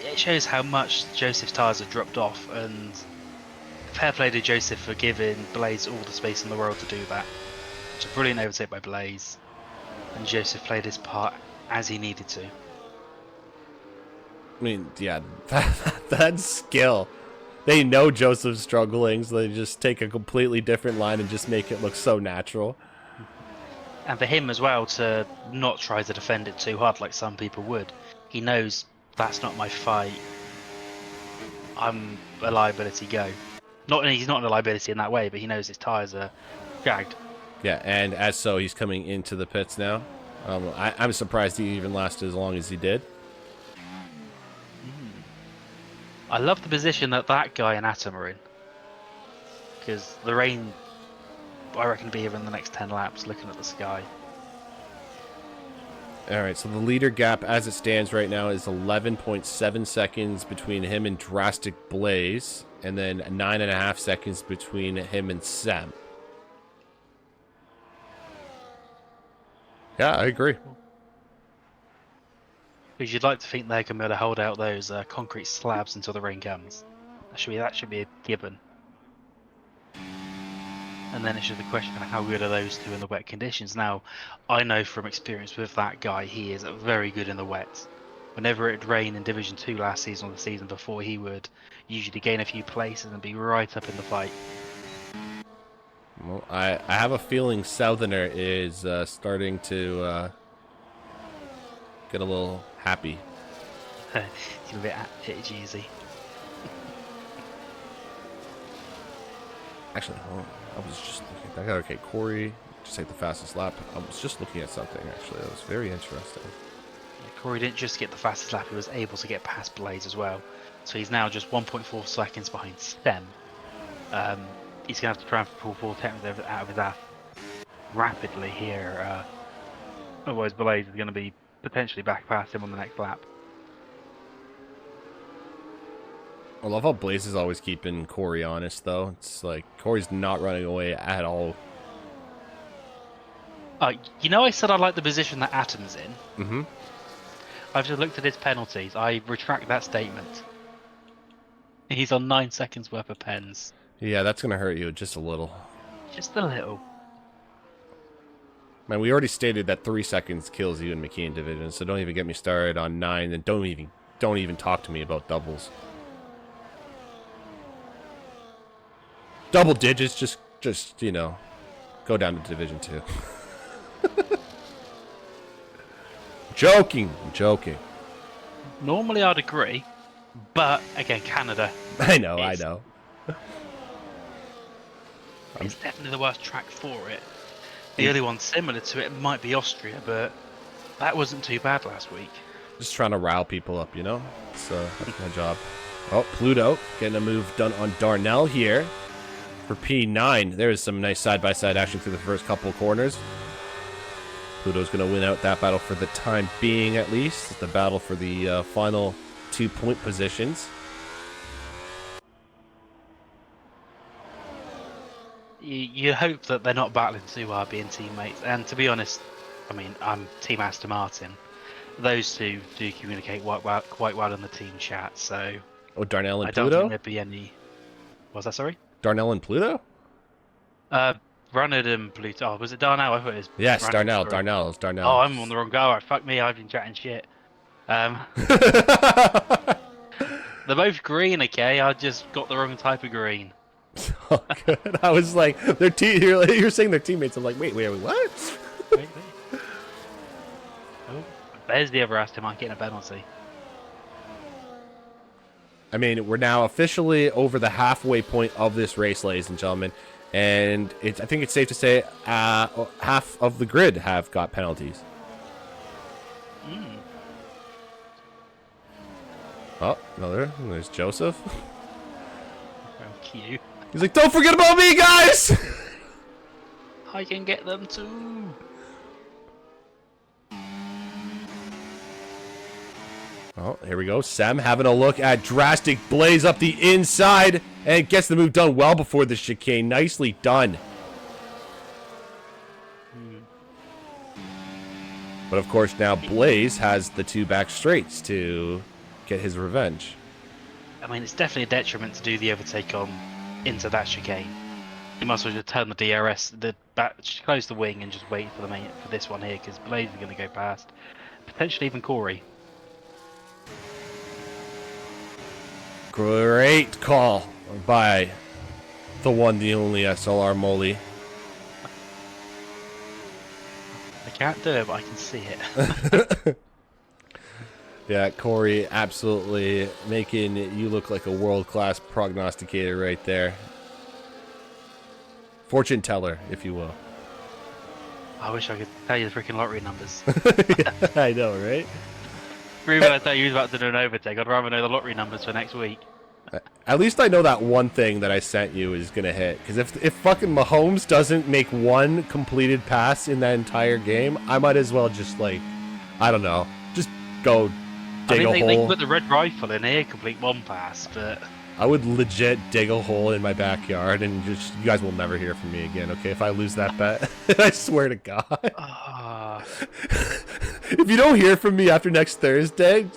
It shows how much Joseph's tyres have dropped off, and fair play to Joseph for giving Blaze all the space in the world to do that. It's a brilliant overtake by Blaze, and Joseph played his part as he needed to. I mean, yeah, that's skill. They know Joseph's struggling, so they just take a completely different line and just make it look so natural. And for him as well to not try to defend it too hard like some people would. He knows that's not my fight. I'm a liability, go. He's not a liability in that way, but he knows his tyres are gagged. Yeah, and as so, he's coming into the pits now. I'm surprised he even lasted as long as he did. I love the position that guy and Atom are in. Because the rain, I reckon, will be here in the next 10 laps, looking at the sky. Alright, so the leader gap as it stands right now is 11.7 seconds between him and Drastic Blaze, and then 9.5 seconds between him and Sam. Yeah, I agree. Because you'd like to think they can be able to hold out those concrete slabs until the rain comes. That should be a given. And then it's just a question of how good are those two in the wet conditions. Now, I know from experience with that guy, he is very good in the wet. Whenever it rained in Division 2 last season or the season before, he would usually gain a few places and be right up in the fight. Well, I have a feeling Southerner is starting to get a little happy. He's a bit cheesy. Actually, I was just looking at that. Okay, Corey just take the fastest lap. I was just looking at something, actually. That was very interesting. Yeah, Corey didn't just get the fastest lap, he was able to get past Blaze as well. So he's now just 1.4 seconds behind Stem. He's going to have to try and pull 4 tenths out of his ass rapidly here. Otherwise, Blaze is going to be potentially back past him on the next lap. I love how Blaze is always keeping Corey honest, though. It's like, Corey's not running away at all. You know, I said I like the position that Atom's in? Mm-hmm. I've just looked at his penalties. I retract that statement. He's on 9 seconds worth of pens. Yeah, that's going to hurt you just a little. Just a little. Man, we already stated that 3 seconds kills you in McKeon division, so don't even get me started on 9, and don't even talk to me about doubles. Double digits, just you know, go down to Division 2. Joking. Normally I'd agree, but again, Canada. I know. It's definitely the worst track for it. The only one similar to it might be Austria, but that wasn't too bad last week. Just trying to rile people up, you know? That's my job. Oh, Pluto getting a move done on Darnell here. For P9, there is some nice side-by-side action through the first couple of corners. Pluto's going to win out that battle for the time being, at least. It's the battle for the final 2-point positions. You hope that they're not battling too hard being teammates. And to be honest, I mean, I'm Team Aston Martin. Those two do communicate quite well in the team chat, so Oh, Darnell and I don't Pluto? think there'd be any. Was that sorry? Darnell and Pluto? Runnard and Pluto. Oh, was it Darnell? I thought it was. Yes, Runnard, Darnell. sorry. Darnell. It's Darnell. Oh, I'm on the wrong guy. Alright, fuck me. I've been chatting shit. They're both green, okay? I just got the wrong type of green. Oh, good. I was like, you're saying they're teammates. I'm like, wait, what? Wait. Oh, there's the other Aston Martin getting a penalty. I mean, we're now officially over the halfway point of this race, ladies and gentlemen. And I think it's safe to say half of the grid have got penalties. Oh, there's Joseph. Cute. He's like, don't forget about me, guys! I can get them too. Oh, here we go. Sam having a look at Drastic Blaze up the inside and gets the move done well before the chicane. Nicely done. But of course now Blaze has the two back straights to get his revenge. I mean, it's definitely a detriment to do the overtake on into that chicane. You might as well just turn the DRS, close the wing, and just wait for this one here, because Blaze is going to go past, potentially even Corey. Great call by the one, the only SLR Molly. I can't do it, but I can see it. Yeah, Corey absolutely making you look like a world-class prognosticator right there. Fortune teller, if you will. I wish I could tell you the freaking lottery numbers. Yeah, I know, right? Even when I thought you was about to do an overtake, I'd rather know the lottery numbers for next week. At least I know that one thing that I sent you is going to hit. Because if fucking Mahomes doesn't make one completed pass in that entire game, I might as well just, like, I don't know, just go dig a hole. They can put the red rifle in here, complete one pass, but... I would legit dig a hole in my backyard and just, you guys will never hear from me again, okay? If I lose that bet, I swear to God. If you don't hear from me after next Thursday,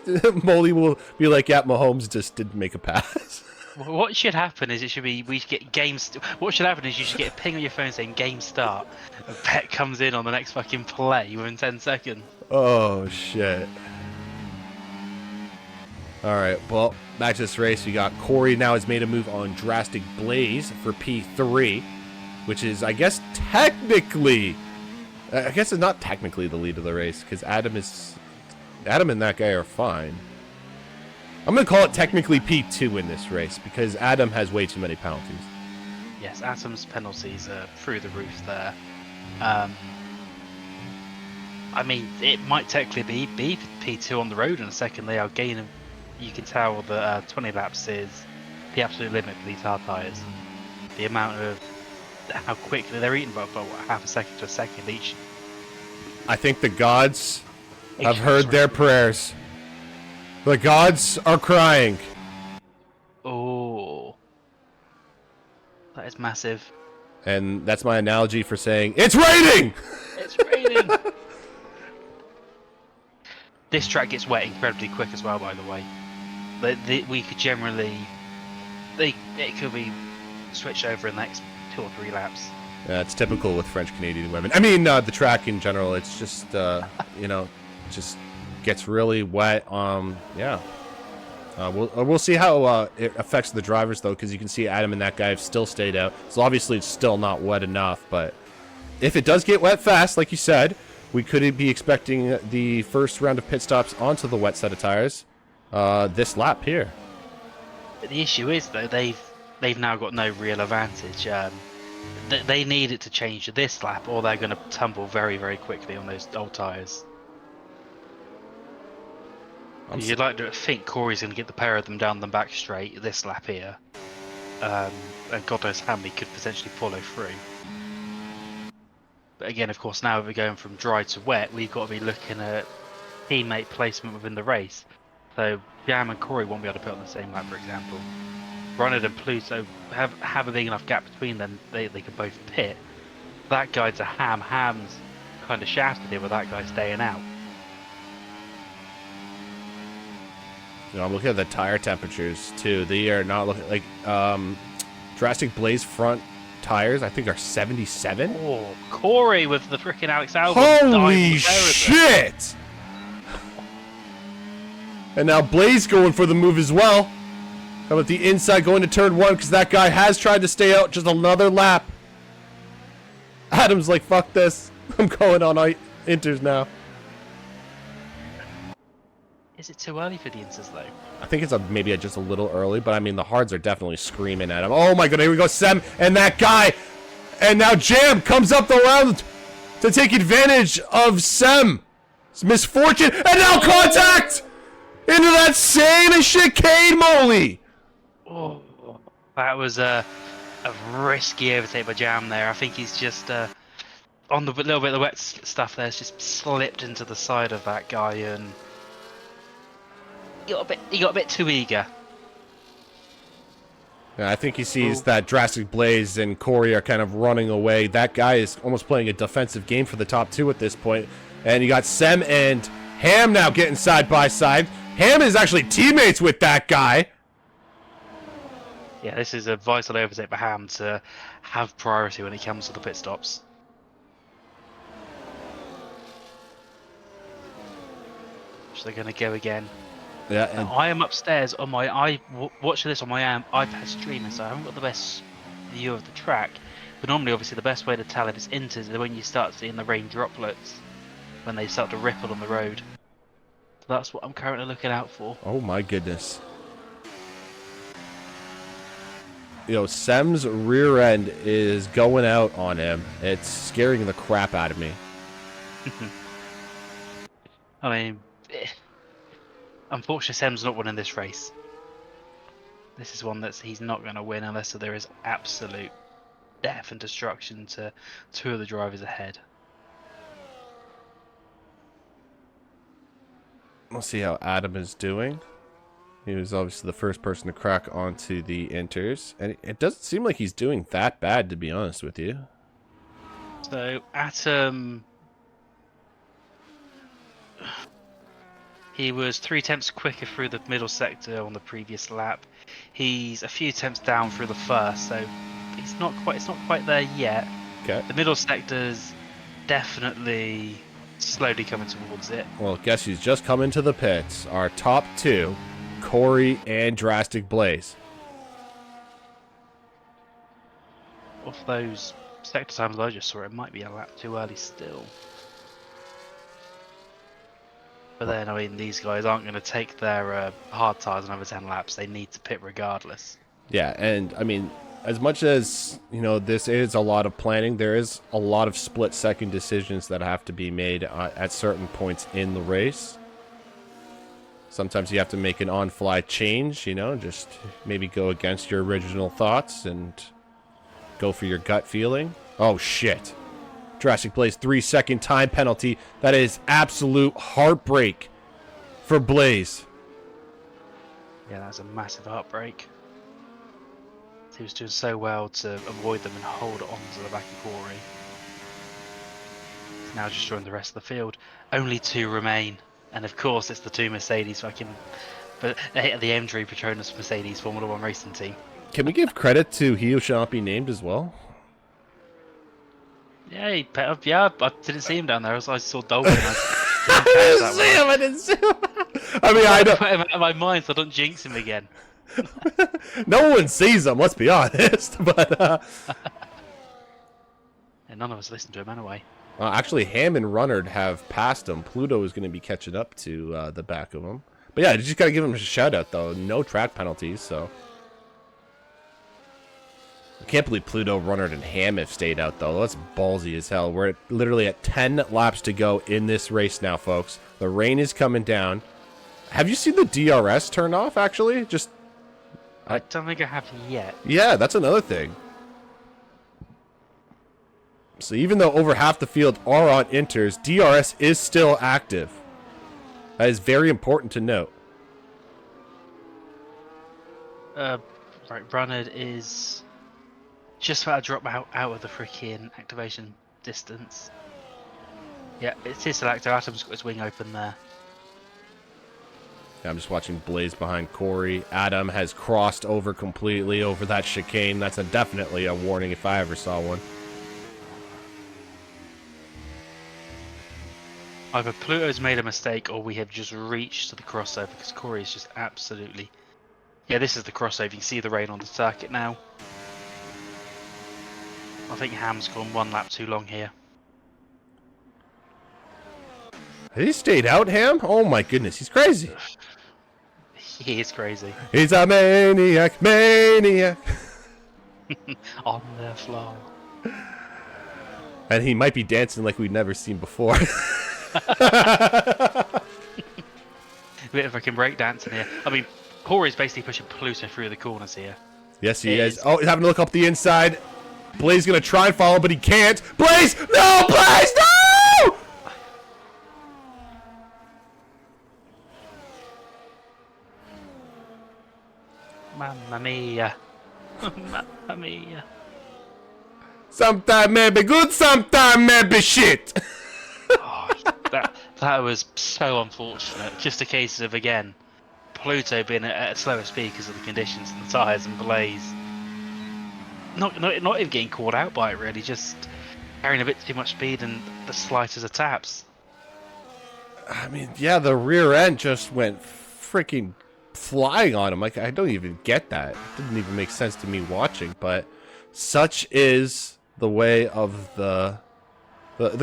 Molly will be like, yeah, Mahomes just didn't make a pass. What should happen is we should get games. What should happen is you should get a ping on your phone saying game start. A bet comes in on the next fucking play within 10 seconds. Oh, shit. Alright, well, back to this race. We got Corey now has made a move on Drastic Blaze for P3, which is, I guess, technically... I guess it's not technically the lead of the race, because Adam and that guy are fine. I'm going to call it technically P2 in this race, because Adam has way too many penalties. Yes, Adam's penalties are through the roof there. I mean, it might technically be P2 on the road in a second. They are gaining... You can tell that 20 laps is the absolute limit for these hard tyres. The amount of... how quickly they're eating, about half a second to a second each. I think the gods have heard their prayers. The gods are crying. Oh, that is massive. And that's my analogy for saying, it's raining! It's raining! This track gets wet incredibly quick as well, by the way. We could generally... It could be switched over in the next 2 or 3 laps. Yeah, it's typical with French-Canadian women. I mean, the track in general, it's just, you know, just gets really wet. Yeah. We'll see how it affects the drivers, though, because you can see Adam and that guy have still stayed out. So obviously it's still not wet enough, but if it does get wet fast, like you said, we could be expecting the first round of pit stops onto the wet set of tires this lap here. But the issue is, though, they've now got no real advantage. They need it to change this lap, or they're going to tumble very, very quickly on those old tyres. You'd like to think Corey's going to get the pair of them down the back straight this lap here. And God knows how many could potentially follow through. But again, of course, now we're going from dry to wet, we've got to be looking at teammate placement within the race. So Jam and Corey won't be able to put on the same lap, for example. Runnard and Pluto have a big enough gap between them, they can both pit. That guy's a ham. Ham's kind of shafted here with that guy staying out. You know, I'm looking at the tire temperatures too. They are not looking like Drastic Blaze front tires, I think, are 77. Oh, Corey with the freaking Alex Albon. Holy shit! And now Blaze going for the move as well. How about the inside going to turn 1, because that guy has tried to stay out just another lap. Adam's like, fuck this. I'm going on inters now. Is it too early for the inters, though? I think it's maybe just a little early, but I mean, the hards are definitely screaming at him. Oh my god, here we go, Sem, and that guy. And now Jam comes up the round to take advantage of Sem's misfortune. And now contact into that same chicane, Molly. Oh, that was a risky overtake by Jam there. I think he's just on the little bit of the wet stuff there. It's just slipped into the side of that guy and he got a bit too eager. Yeah, I think he sees that Drastic Blaze and Corey are kind of running away. That guy is almost playing a defensive game for the top 2 at this point. And you got Sem and Ham now getting side by side. Ham is actually teammates with that guy. Yeah, this is a vital overtake for Ham to have priority when it comes to the pit stops. So they're going to go again. Yeah, and I am upstairs on my watching this on my iPad streaming, so I haven't got the best view of the track. But normally, obviously, the best way to tell if it's inters is when you start seeing the rain droplets, when they start to ripple on the road. So that's what I'm currently looking out for. oh my goodness. You know, Sem's rear end is going out on him. It's scaring the crap out of me. I mean, unfortunately, Sem's not winning this race. This is one that he's not going to win unless there is absolute death and destruction to 2 of the drivers ahead. We'll see how Adam is doing. He was obviously the first person to crack onto the inters. And it doesn't seem like he's doing that bad, to be honest with you. So, Atom... he was 3 tenths quicker through the middle sector on the previous lap. He's a few tenths down through the first, so it's not quite there yet. Okay. The middle sector's definitely slowly coming towards it. Well, guess who's just come into the pits? Our top 2, Corey and Drastic Blaze. Off those sector times I just saw, it might be a lap too early still. But then, I mean, these guys aren't going to take their hard tires another 10 laps. They need to pit regardless. Yeah, and I mean, as much as, you know, this is a lot of planning, there is a lot of split-second decisions that have to be made at certain points in the race. Sometimes you have to make an on-fly change, you know, just maybe go against your original thoughts and go for your gut feeling. Oh, shit. Drastic Blaze 3-second time penalty. That is absolute heartbreak for Blaze. Yeah, that's a massive heartbreak. He was doing so well to avoid them and hold on to the back of Corey. He's now just joined the rest of the field. Only 2 remain. And of course it's the 2 Mercedes but the M3 Petronas Mercedes Formula 1 racing team. Can we give credit to he who shall not be named as well? Yeah, I didn't see him down there. I saw Dalton. I didn't see him. I mean, I don't put him out of my mind so I don't jinx him again. No one sees him, let's be honest. But and none of us listen to him anyway. Actually, Ham and Runnard have passed him. Pluto is going to be catching up to the back of him. But yeah, you just got to give him a shout out though. No track penalties, so. I can't believe Pluto, Runnard, and Ham have stayed out, though. That's ballsy as hell. We're literally at 10 laps to go in this race now, folks. The rain is coming down. Have you seen the DRS turn off, actually? I don't think I have yet. Yeah, that's another thing. So even though over half the field are on inters, DRS is still active. That is very important to note. Right, Runnard is just about to drop out of the freaking activation distance. Yeah, it's his selector. Atom's got his wing open there. I'm just watching Blaze behind Corey. Adam has crossed over completely over that chicane. That's definitely a warning if I ever saw one. Either Pluto's made a mistake or we have just reached to the crossover because Corey is just absolutely... Yeah, this is the crossover. You can see the rain on the circuit now. I think Ham's gone 1 lap too long here. He stayed out, Ham? Oh my goodness, he's crazy. He is crazy. He's a maniac, maniac. On the floor. And he might be dancing like we've never seen before. Bit of fucking breakdancing here. I mean, Corey's basically pushing Pluto through the corners here. Yes, he is. Oh, he's having to look up the inside. Blaze gonna try and follow, but he can't. Blaze! No! Blaze! No! Mamma mia. Mamma mia. Sometime maybe good, sometime maybe shit. Oh, that was so unfortunate. Just a case of, again, Pluto being at a slower speed because of the conditions and the tyres, and Blaze not even getting caught out by it really, just carrying a bit too much speed and the slightest of taps. I mean, yeah, the rear end just went freaking flying on him. Like, I don't even get that. It didn't even make sense to me watching, but such is the way of the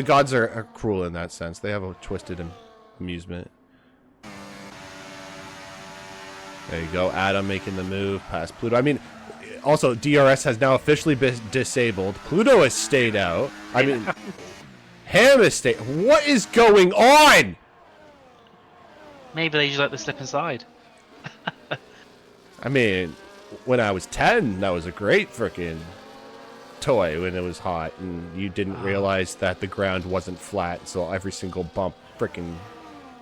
gods are cruel in that sense. They have a twisted amusement. There you go, Adam making the move past Pluto. I mean, also DRS has now officially been disabled. Pluto has stayed out. I mean, Ham has stayed. What is going on? Maybe they just let the slip inside. I mean, when I was 10, that was a great freaking toy when it was hot, and you didn't realize that the ground wasn't flat, so every single bump freaking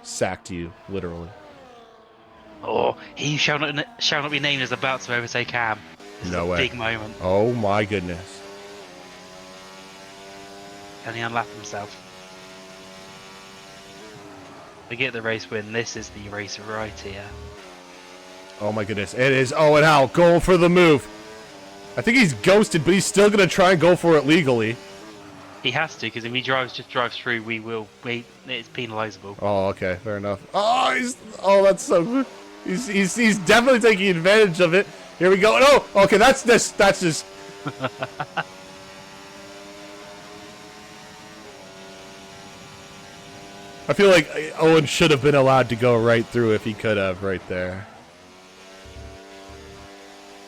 sacked you, literally. Oh, he shall not be named as about to overtake Ham. This No is a way. big moment. Oh my goodness. Can he unlap himself? We get the race win. This is the race right here. Oh my goodness. It is Owen Howe going for the move. I think he's ghosted, but he's still going to try and go for it legally. He has to, because if he just drives through, it's penalisable. Oh, okay, fair enough. Oh, that's so good. He's definitely taking advantage of it. Here we go. No, okay, that's just. I feel like Owen should have been allowed to go right through if he could have right there.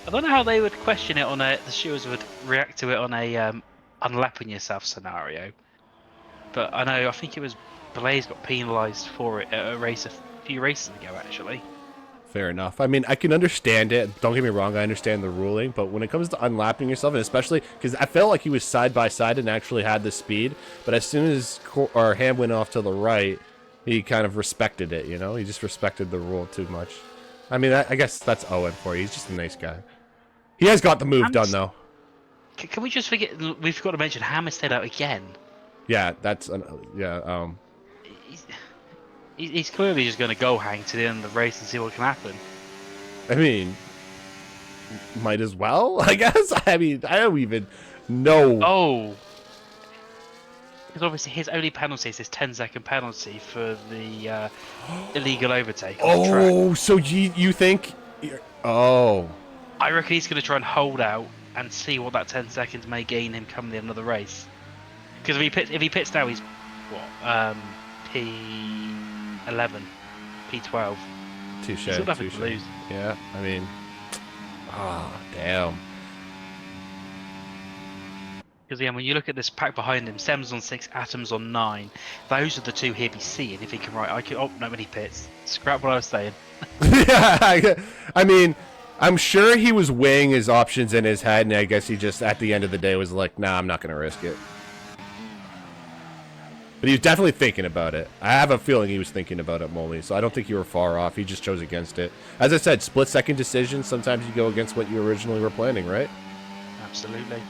I don't know how they would question it on the stewards would react to it on a unlapping yourself scenario. But I think it was Blaze got penalised for it at a race a few races ago, actually. Fair enough. I mean, I can understand it. Don't get me wrong, I understand the ruling. But when it comes to unlapping yourself, and especially because I felt like he was side by side and actually had the speed. But as soon as our Ham went off to the right, he kind of respected it, you know? He just respected the rule too much. I mean, I guess that's Owen for you. He's just a nice guy. He has got the move done, though. Can we just forget? We forgot to mention Ham has stayed out again. Yeah, that's... He's clearly just going to go hang to the end of the race and see what can happen. I mean, might as well, I guess. I mean, I don't even know. Oh. Because obviously his only penalty is his 10-second penalty for the illegal overtake on the track. Oh, so you think... Oh. I reckon he's going to try and hold out and see what that 10 seconds may gain him come the end of the race. Because if he pits now, he's what? P11, P12. Touche. He's got nothing to lose. Yeah, I mean, damn. Because yeah, when you look at this pack behind him, Sem's on 6, Atom's on 9. Those are the two he'll be seeing if he can ride. Oh, no, when he pits. Scrap what I was saying. Yeah, I mean, I'm sure he was weighing his options in his head, and I guess he just, at the end of the day, was like, nah, I'm not going to risk it. But he was definitely thinking about it. I have a feeling he was thinking about it, Molly, so I don't think you were far off. He just chose against it. As I said, split-second decisions, sometimes you go against what you originally were planning, right? Absolutely.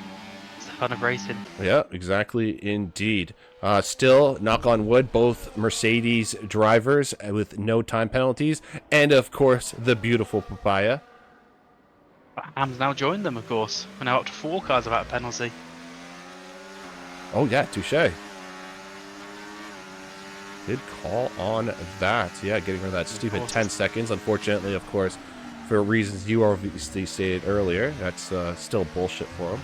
fun of racing. Yeah, exactly, indeed. Still, knock on wood, both Mercedes drivers with no time penalties, and of course, the beautiful Papaya. Ham's now joined them, of course. We're now up to 4 cars without a penalty. Oh yeah, touche. Good call on that. Yeah, getting rid of that stupid 10 seconds. Unfortunately, of course, for reasons you obviously stated earlier, that's still bullshit for him.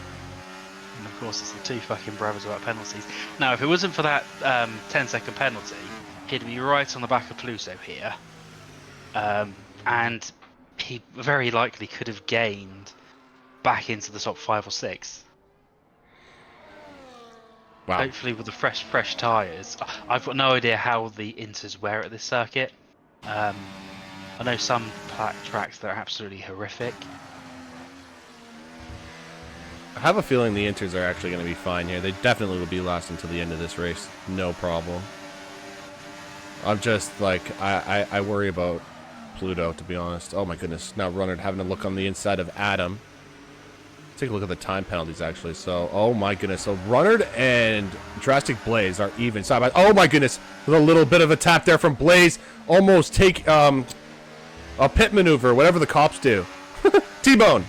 And of course, it's the 2 fucking brothers without penalties. Now, if it wasn't for that 10-second penalty, he'd be right on the back of Pluto here. And he very likely could have gained back into the top 5 or 6. Wow. Hopefully with the fresh tyres. I've got no idea how the inters wear at this circuit. I know some tracks that are absolutely horrific. I have a feeling the inters are actually going to be fine here. They definitely will be last until the end of this race. No problem. I'm just like, I worry about Pluto, to be honest. Oh my goodness. Now Runnard having to look on the inside of Adam. Take a look at the time penalties, actually. So, oh my goodness. So, Runnard and Drastic Blaze are even side by. Oh my goodness. With a little bit of a tap there from Blaze. Almost take a pit maneuver, whatever the cops do. T-bone.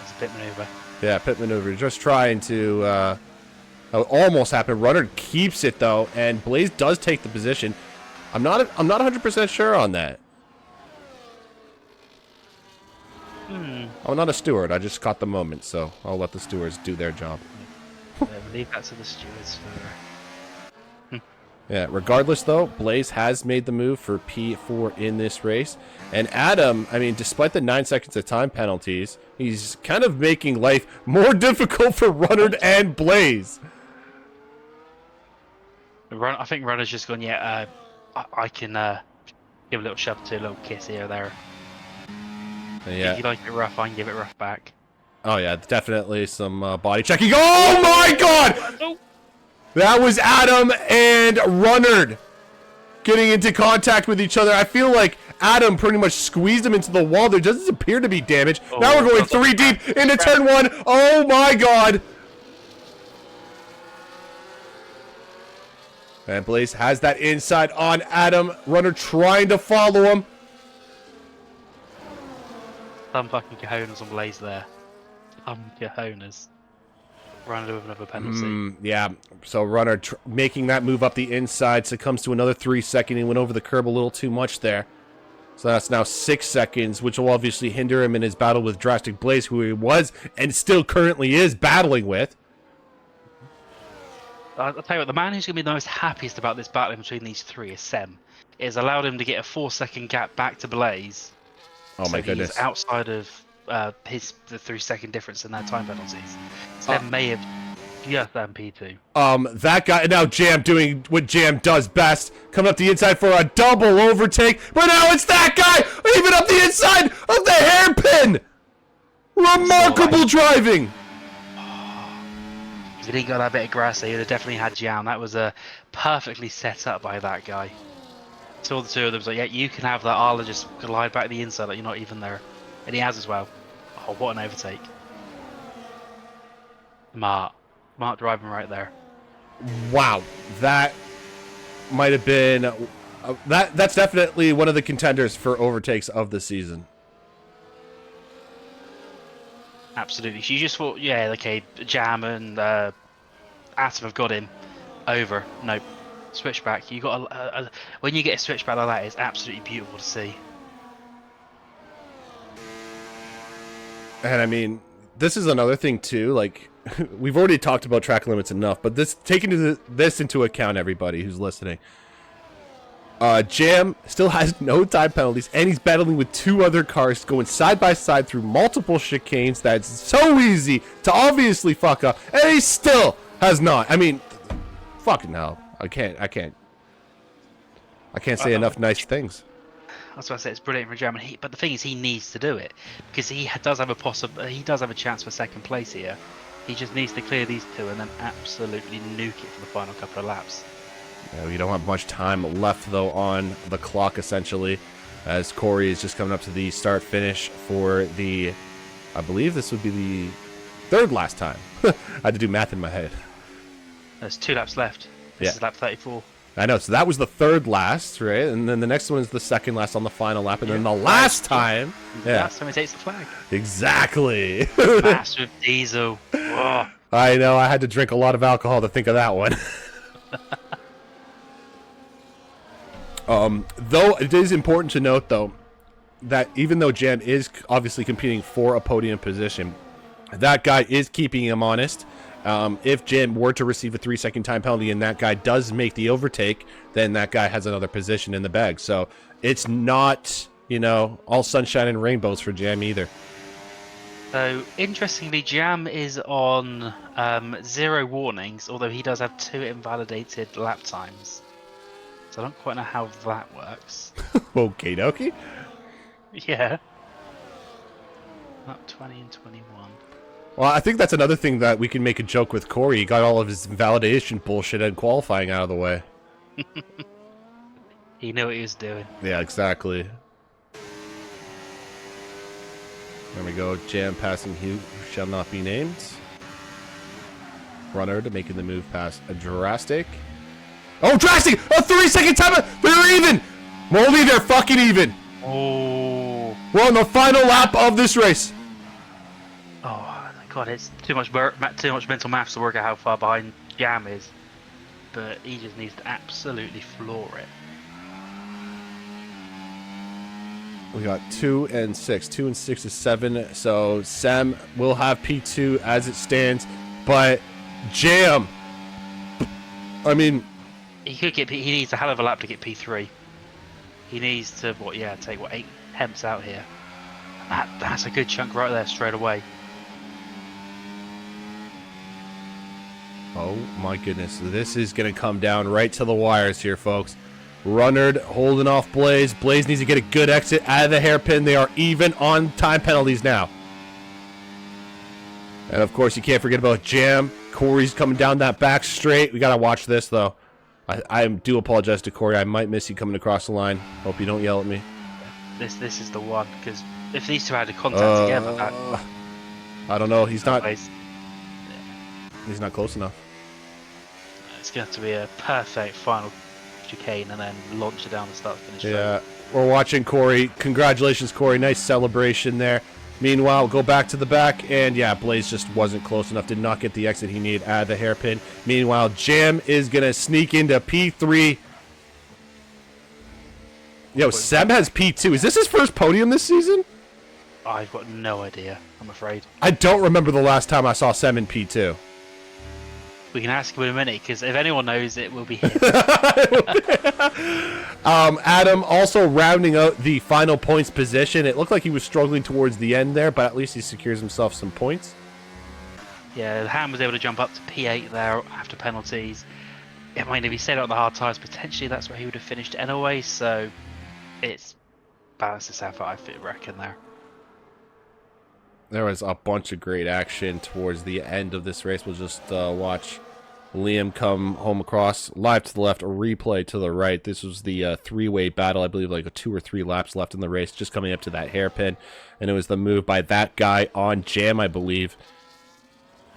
It's a pit maneuver. Yeah, pit maneuver. Just trying to. Almost happened. Runnard keeps it though, and Blaze does take the position. I'm not 100% sure on that. I'm not a steward. I just caught the moment, so I'll let the stewards do their job. Leave that to the stewards for. Yeah, regardless though, Blaze has made the move for P4 in this race. And Adam, I mean, despite the 9 seconds of time penalties, he's kind of making life more difficult for Runnard and Blaze. I think Runner's just gone, yeah, I can give a little shove to a little kiss here or there. Yeah. If you like it rough, I can give it rough back. Oh yeah, definitely some body checking. Oh my god! That was Adam and Runnard getting into contact with each other. I feel like Adam pretty much squeezed him into the wall. There doesn't appear to be damage. Now we're going 3 deep into turn 1. Oh my god! And Blaze has that inside on Adam. Runnard trying to follow him. Some fucking cojones on Blaze there. Some cojones. Runner with another penalty. Yeah, so Runner making that move up the inside succumbs to another 3 seconds. He went over the curb a little too much there. So that's now 6 seconds, which will obviously hinder him in his battle with Drastic Blaze, who he was and still currently is battling with. I'll tell you what, the man who's going to be the most happiest about this battle between these 3 is Sem. It has allowed him to get a 4-second gap back to Blaze. Oh my goodness. He's outside of the 3-second difference in their time penalties. Sem may have just done P2. That guy, now Jam doing what Jam does best, coming up the inside for a double overtake, but now it's that guy, even up the inside of the hairpin! Remarkable driving! If he didn't got that bit of grass, he would have definitely had Jam. That was perfectly set up by that guy. Saw the 2 of them, so yeah, you can have that. I'll just glide back the inside like you're not even there. And he has as well. Oh, what an overtake. Smart driving right there. Wow, that might have been that's definitely one of the contenders for overtakes of the season. Absolutely. She just thought, yeah, okay, Jam and Atom have got him over. Nope. Switchback. You got when you get a switchback like that, it's absolutely beautiful to see. And I mean, this is another thing too. Like, we've already talked about track limits enough, but taking this into account, everybody who's listening, Jam still has no time penalties, and he's battling with 2 other cars going side by side through multiple chicanes. That's so easy to obviously fuck up, and he still has not. I mean, fucking hell. I can't say enough nice things. That's why I say it's brilliant for Jam, but the thing is, he needs to do it because he does have a chance for 2nd place here. He just needs to clear these 2 and then absolutely nuke it for the final couple of laps. Yeah, we don't have much time left though on the clock essentially, as Corey is just coming up to the start finish for the, I believe this would be the third last time. I had to do math in my head. There's 2 laps left. This is lap 34. I know, so that was the third last, right? And then the next one is the second last on the final lap, and then the last time... Last time he takes the flag. Exactly. Massive Diesel. Whoa. I know, I had to drink a lot of alcohol to think of that one. Though it is important to note, though, that even though Jam is obviously competing for a podium position, that guy is keeping him honest. If Jam were to receive a 3-second time penalty and that guy does make the overtake, then that guy has another position in the bag. So it's not, you know, all sunshine and rainbows for Jam either. So, interestingly, Jam is on 0 warnings, although he does have 2 invalidated lap times. So I don't quite know how that works. Okay, dokie. Yeah. Lap 20 and 21. Well, I think that's another thing that we can make a joke with Corey. He got all of his validation bullshit and qualifying out of the way. He knew what he was doing. Yeah, exactly. There we go. Jam passing who shall not be named. Runner to making the move past a Drastic. Oh, Drastic! A 3-second time! They're even! Moldy, they're fucking even! Oh. We're on the final lap of this race. Oh, God, it's too much mental maths to work out how far behind Jam is. But he just needs to absolutely floor it. We got 2 and 6. 2 and 6 is 7. So Sam will have P2 as it stands. But Jam, I mean, he needs a hell of a lap to get P3. He needs to take 8 temps out here. That's a good chunk right there straight away. oh my goodness, this is gonna come down right to the wires here, folks. Runnard holding off Blaze. Blaze needs to get a good exit out of the hairpin. They are even on time penalties now. And of course, you can't forget about Jam. Corey's coming down that back straight. We gotta watch this though. I do apologize to Corey. I might miss you coming across the line. Hope you don't yell at me. This is the one, because if these two had a contact together, I don't know. He's not close enough. It's going to have to be a perfect final chicane and then launch it down the start finish. Yeah, we're watching Corey. Congratulations, Corey. Nice celebration there. Meanwhile, go back to the back, and yeah, Blaze just wasn't close enough. Did not get the exit he needed out of the hairpin. Meanwhile, Jam is going to sneak into P3. Yo, Seb has P2. Is this his first podium this season? I've got no idea, I'm afraid. I don't remember the last time I saw Sam in P2. We can ask him in a minute, because if anyone knows, it will be him. Adam also rounding out the final points position. It looked like he was struggling towards the end there, but at least he secures himself some points. Yeah, Ham was able to jump up to P8 there after penalties. It might if he stayed out on the hard tyres, potentially that's where he would have finished anyway, so it's balanced itself out, I reckon, there. There was a bunch of great action towards the end of this race. We'll just watch Liam come home across, live to the left, a replay to the right. This was the three-way battle, I believe, like 2 or 3 laps left in the race, just coming up to that hairpin. And it was the move by that guy on Jam, I believe.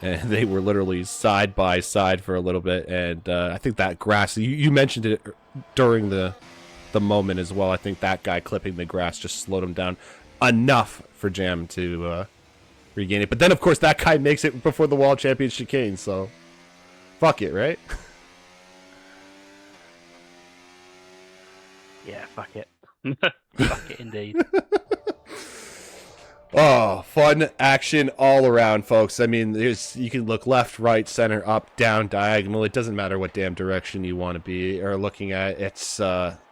And they were literally side by side for a little bit. And I think that grass, you mentioned it during the moment as well. I think that guy clipping the grass just slowed him down enough for Jam to regain it. But then, of course, that guy makes it before the World Champion chicane, so fuck it, right? Yeah, fuck it. Fuck it, indeed. Oh, fun action all around, folks. I mean, you can look left, right, center, up, down, diagonal. It doesn't matter what damn direction you want to be or looking at. It's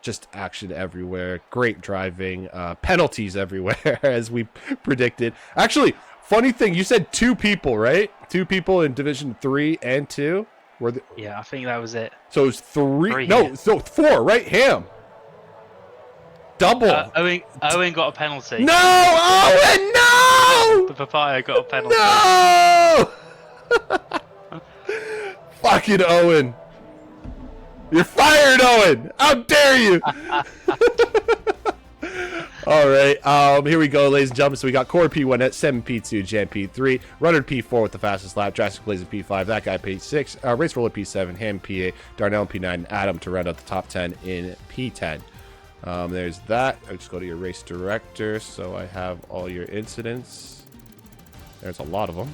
just action everywhere. Great driving. Penalties everywhere, as we predicted. Actually, funny thing, you said 2 people, right? 2 people in Division 3 and 2? Yeah, I think that was it. So it was 3? No, here. so 4, right? Ham. Double. Owen got a penalty. No! Owen, no! The papaya got a penalty. No! Fucking Owen. You're fired, Owen! How dare you! All right, here we go, ladies and gentlemen. So we got Core P1 at 7 P2, Jam P3, Runner P4 with the fastest lap, Drastic Blazer P5, that guy P6, Race Roller P7, Ham P8, Darnell P9, and Adam to round out the top 10 in P10. There's that. I'll just go to your race director, so I have all your incidents. There's a lot of them.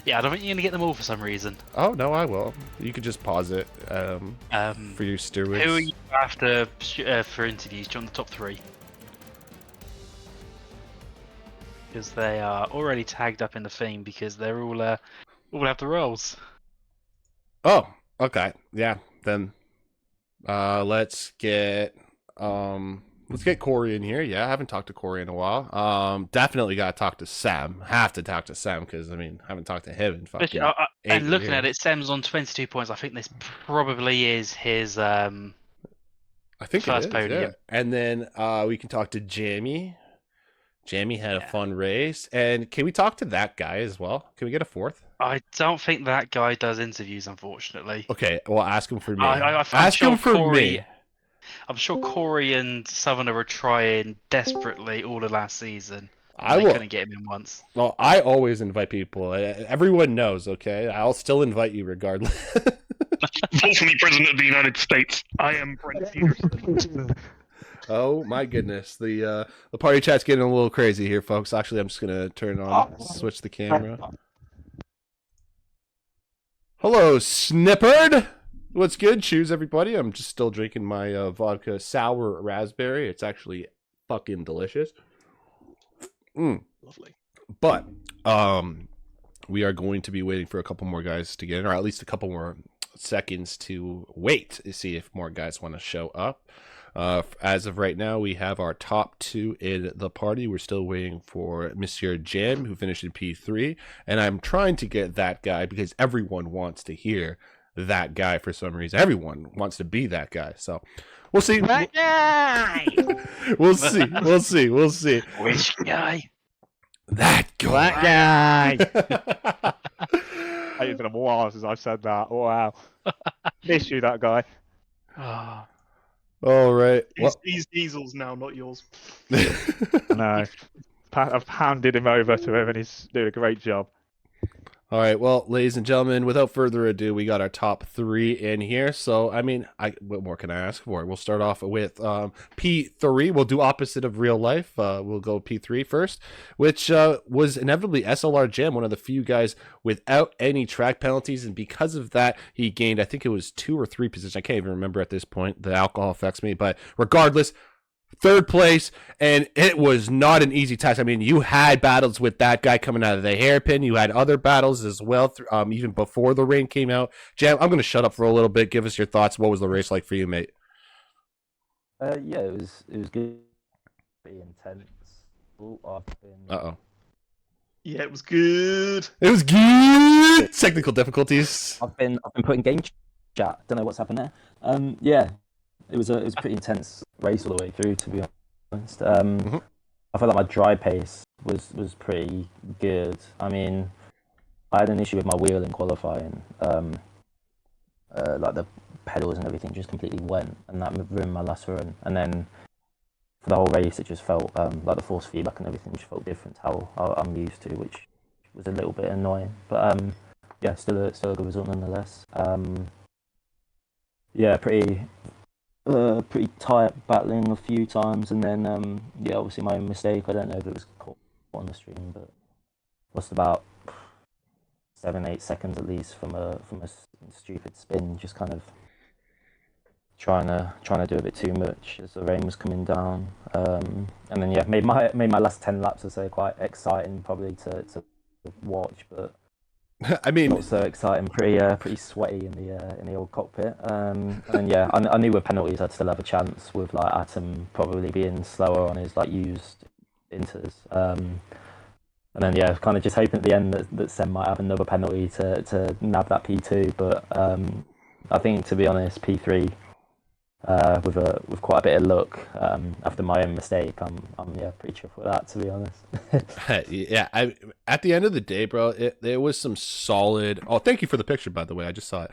Yeah, I don't think you're gonna get them all for some reason. Oh no, I will. You could just pause it for your stewards. Who are you after for interviews? Do you want the top 3? Because they are already tagged up in the theme because they're all have the roles. Oh, okay, yeah. Then let's get Corey in here. Yeah, I haven't talked to Corey in a while. Definitely got to talk to Sam. Have to talk to Sam because I haven't talked to him in fucking and looking years. at it, Sam's on 22 points. I think this probably is his I think first it is, podium. yeah. And then we can talk to Jamie. Jamie had a fun race. And can we talk to that guy as well? Can we get a 4th? I don't think that guy does interviews, unfortunately. Okay, well, ask him for me. Ask him for me. I'm sure Corey and Southerner were trying desperately all of last season. They couldn't get him in once. Well, I always invite people. Everyone knows, okay? I'll still invite you regardless. Unfortunately, President of the United States, I am Brent Peterson. Oh my goodness, the party chat's getting a little crazy here, folks. Actually, I'm just gonna turn on, switch the camera. Hello, Snippered. What's good? Choose everybody. I'm just still drinking my vodka sour raspberry. It's actually fucking delicious. Lovely. But we are going to be waiting for a couple more guys to get in, or at least a couple more seconds to wait to see if more guys want to show up. As of right now, we have our top 2 in the party. We're still waiting for Monsieur Jam, who finished in P3, and I'm trying to get that guy because everyone wants to hear that guy for some reason. Everyone wants to be that guy. So we'll see. That guy. We'll see. We'll see. We'll see. Which guy? That guy. That guy. It's been a while since I've said that. Wow. Miss you, that guy. All right. He's Diesel's now, not yours. No. I've handed him over to him and he's doing a great job. All right, well, ladies and gentlemen, without further ado, we got our top 3 in here. So, what more can I ask for? We'll start off with P3. We'll do opposite of real life. We'll go P3 first, which was inevitably SLR Jam, one of the few guys without any track penalties. And because of that, he gained, I think it was 2 or 3 positions. I can't even remember at this point. The alcohol affects me. But regardless, 3rd place, and it was not an easy task. You had battles with that guy coming out of the hairpin. You had other battles as well, even before the rain came out. Jam, I'm going to shut up for a little bit. Give us your thoughts. What was the race like for you, mate? Yeah, it was good. Pretty intense. Uh-oh. Yeah, it was good. It was good. Technical difficulties. I've been putting game chat. Don't know what's happened there. Yeah. It was a pretty intense race all the way through, to be honest. I felt like my dry pace was pretty good. I had an issue with my wheel in qualifying. Like the pedals and everything just completely went, and that ruined my last run. And then for the whole race, it just felt like the force feedback and everything just felt different to how I'm used to, which was a little bit annoying. But yeah, still a good result nonetheless. Yeah, pretty tight battling a few times, and then yeah, obviously my own mistake. I don't know if it was caught on the stream, but lost about 7-8 seconds at least from a stupid spin, just kind of trying to do a bit too much as the rain was coming down. And then yeah, made my last 10 laps or so quite exciting probably to watch, but not so exciting, pretty sweaty in the old cockpit. And yeah, I knew with penalties I'd still have a chance with like Atom probably being slower on his like used inters. And then yeah, kind of just hoping at the end that Sem might have another penalty to nab that P2. But I think, to be honest, P3 with quite a bit of luck after my own mistake, I'm yeah pretty chuffed with that, to be honest. Yeah, at the end of the day, bro, there was some solid. Oh, thank you for the picture, by the way. I just saw it.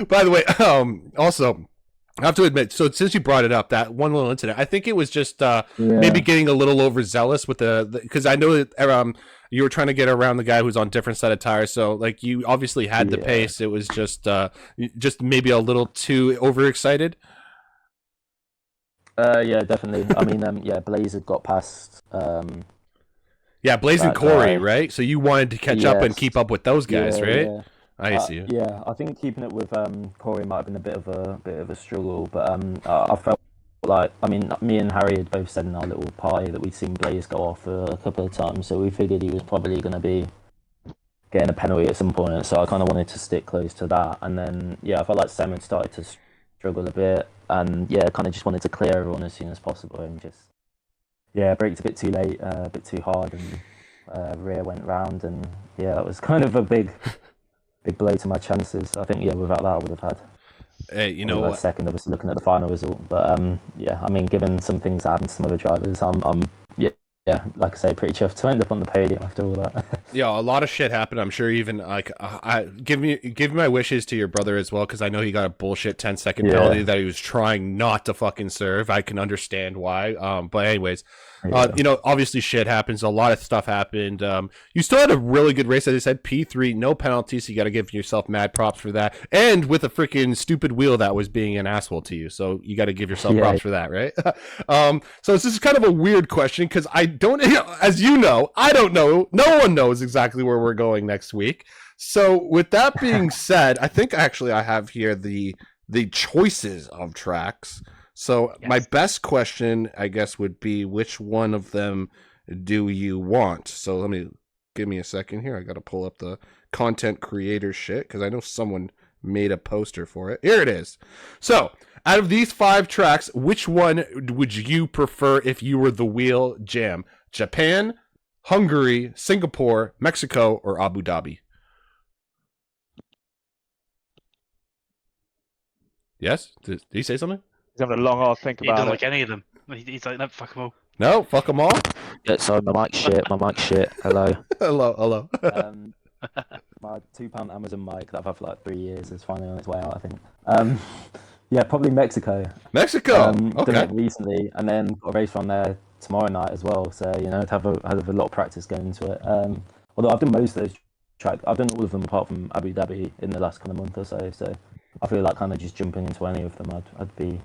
By the way, also, I have to admit, so since you brought it up, that one little incident, I think it was just maybe getting a little overzealous with because I know that you were trying to get around the guy who's on different set of tires. So like you obviously had the pace. It was just maybe a little too overexcited. Yeah, definitely. I mean, Blaze had got past. Yeah, Blaze and Corey, right? So you wanted to catch up and keep up with those guys, right? Yeah. I see. Yeah, I think keeping it with Corey might have been a bit of a struggle, but I felt like, I mean, me and Harry had both said in our little party that we'd seen Blaze go off a couple of times, so we figured he was probably going to be getting a penalty at some point. So I kind of wanted to stick close to that, and then I felt like Sam had started to struggle a bit, and kind of just wanted to clear everyone as soon as possible, and just braked a bit too late, a bit too hard, and rear went round, and that was kind of a big blow to my chances. I think without that I would have had. Hey, you know, second, obviously looking at the final result, but I mean, given some things that happened to some other drivers, I'm like I say, pretty chuffed to end up on the podium after all that. Yeah, a lot of shit happened. I'm sure even like I give my wishes to your brother as well, because I know he got a bullshit 10-second penalty that he was trying not to fucking serve. I can understand why. But anyways, you know, obviously shit happens. A lot of stuff happened. You still had a really good race, as I said, P3, no penalties. So you got to give yourself mad props for that, and with a freaking stupid wheel that was being an asshole to you. So you got to give yourself props for that, right? So this is kind of a weird question because I don't, as you know, I don't know. No one knows exactly where we're going next week. So with that being said, I think actually I have here the choices of tracks. So my best question, I guess, would be, which one of them do you want? So give me a second here. I got to pull up the content creator shit because I know someone made a poster for it. Here it is. So out of these 5 tracks, which one would you prefer if you were the wheel jam? Japan, Hungary, Singapore, Mexico, or Abu Dhabi? Yes? Did he say something? He's having a long hard think about it. He doesn't like any of them. He's like, no, fuck them all. No, fuck them all? Yeah, sorry, my mic's shit. Hello. Hello. My £2 Amazon mic that I've had for like 3 years is finally on its way out, I think. Probably Mexico. Okay. Done it recently, and then got a race from there tomorrow night as well. So, you know, I'd have a lot of practice going into it. Although I've done most of those tracks, I've done all of them apart from Abu Dhabi in the last kind of month or so. So I feel like kind of just jumping into any of them, I'd be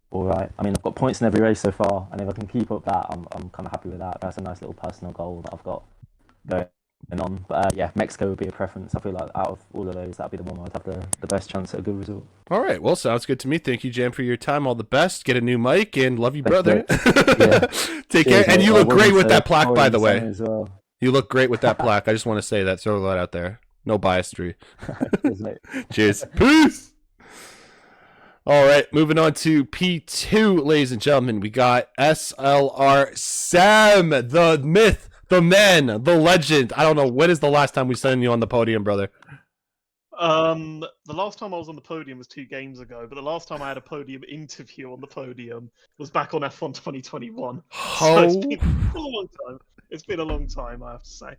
all right. I mean, I've got points in every race so far, and if I can keep up that, I'm kind of happy with that. That's a nice little personal goal that I've got going on. But Mexico would be a preference. I feel like out of all of those, that'd be the one where I'd have the best chance at a good result. All right, well, sounds good to me. Thank you, Jam, for your time. All the best. Get a new mic, and love you, brother. Take care. And you look great with that plaque, by the way. Well. You look great with that plaque. I just want to say that. Throw that out there. No bias, Cheers, Cheers. Peace. All right, moving on to P2, ladies and gentlemen. We got SLR Sam, the myth, the man, the legend. I don't know. When is the last time we sent you on the podium, brother? The last time I was on the podium was 2 games ago, but the last time I had a podium interview on the podium was back on F1 2021. So it's been a long time. It's been a long time, I have to say.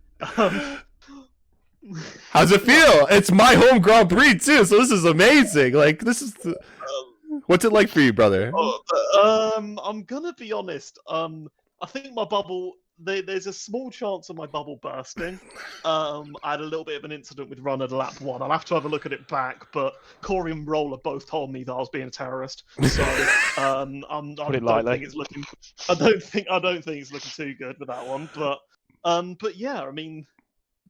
How's it feel? It's my home Grand Prix too, so this is amazing. Like, this is what's it like for you, brother? I'm gonna be honest. I think my bubble. There's a small chance of my bubble bursting. I had a little bit of an incident with Run at lap 1. I'll have to have a look at it back, but Corey and Roller both told me that I was being a terrorist. So I don't think it's looking it's looking too good with that one. But yeah, I mean,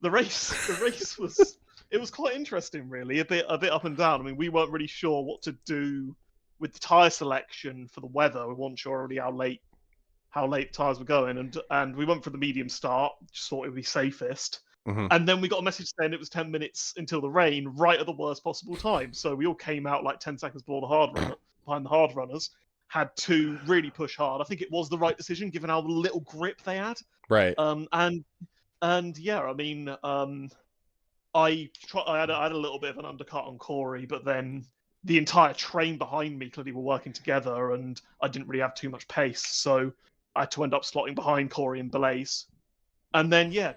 the race was quite interesting, really. A bit up and down. I mean, we weren't really sure what to do with the tyre selection for the weather. We weren't sure already how late tyres were going, and we went for the medium start, just thought it would be safest. And then we got a message saying it was 10 minutes until the rain, right at the worst possible time. So we all came out like 10 seconds behind the hard runners, had to really push hard. I think it was the right decision given how little grip they had. Right. And yeah, I mean, I had a little bit of an undercut on Corey, but then the entire train behind me clearly were working together, and I didn't really have too much pace, so I had to end up slotting behind Corey and Blaze. And then, I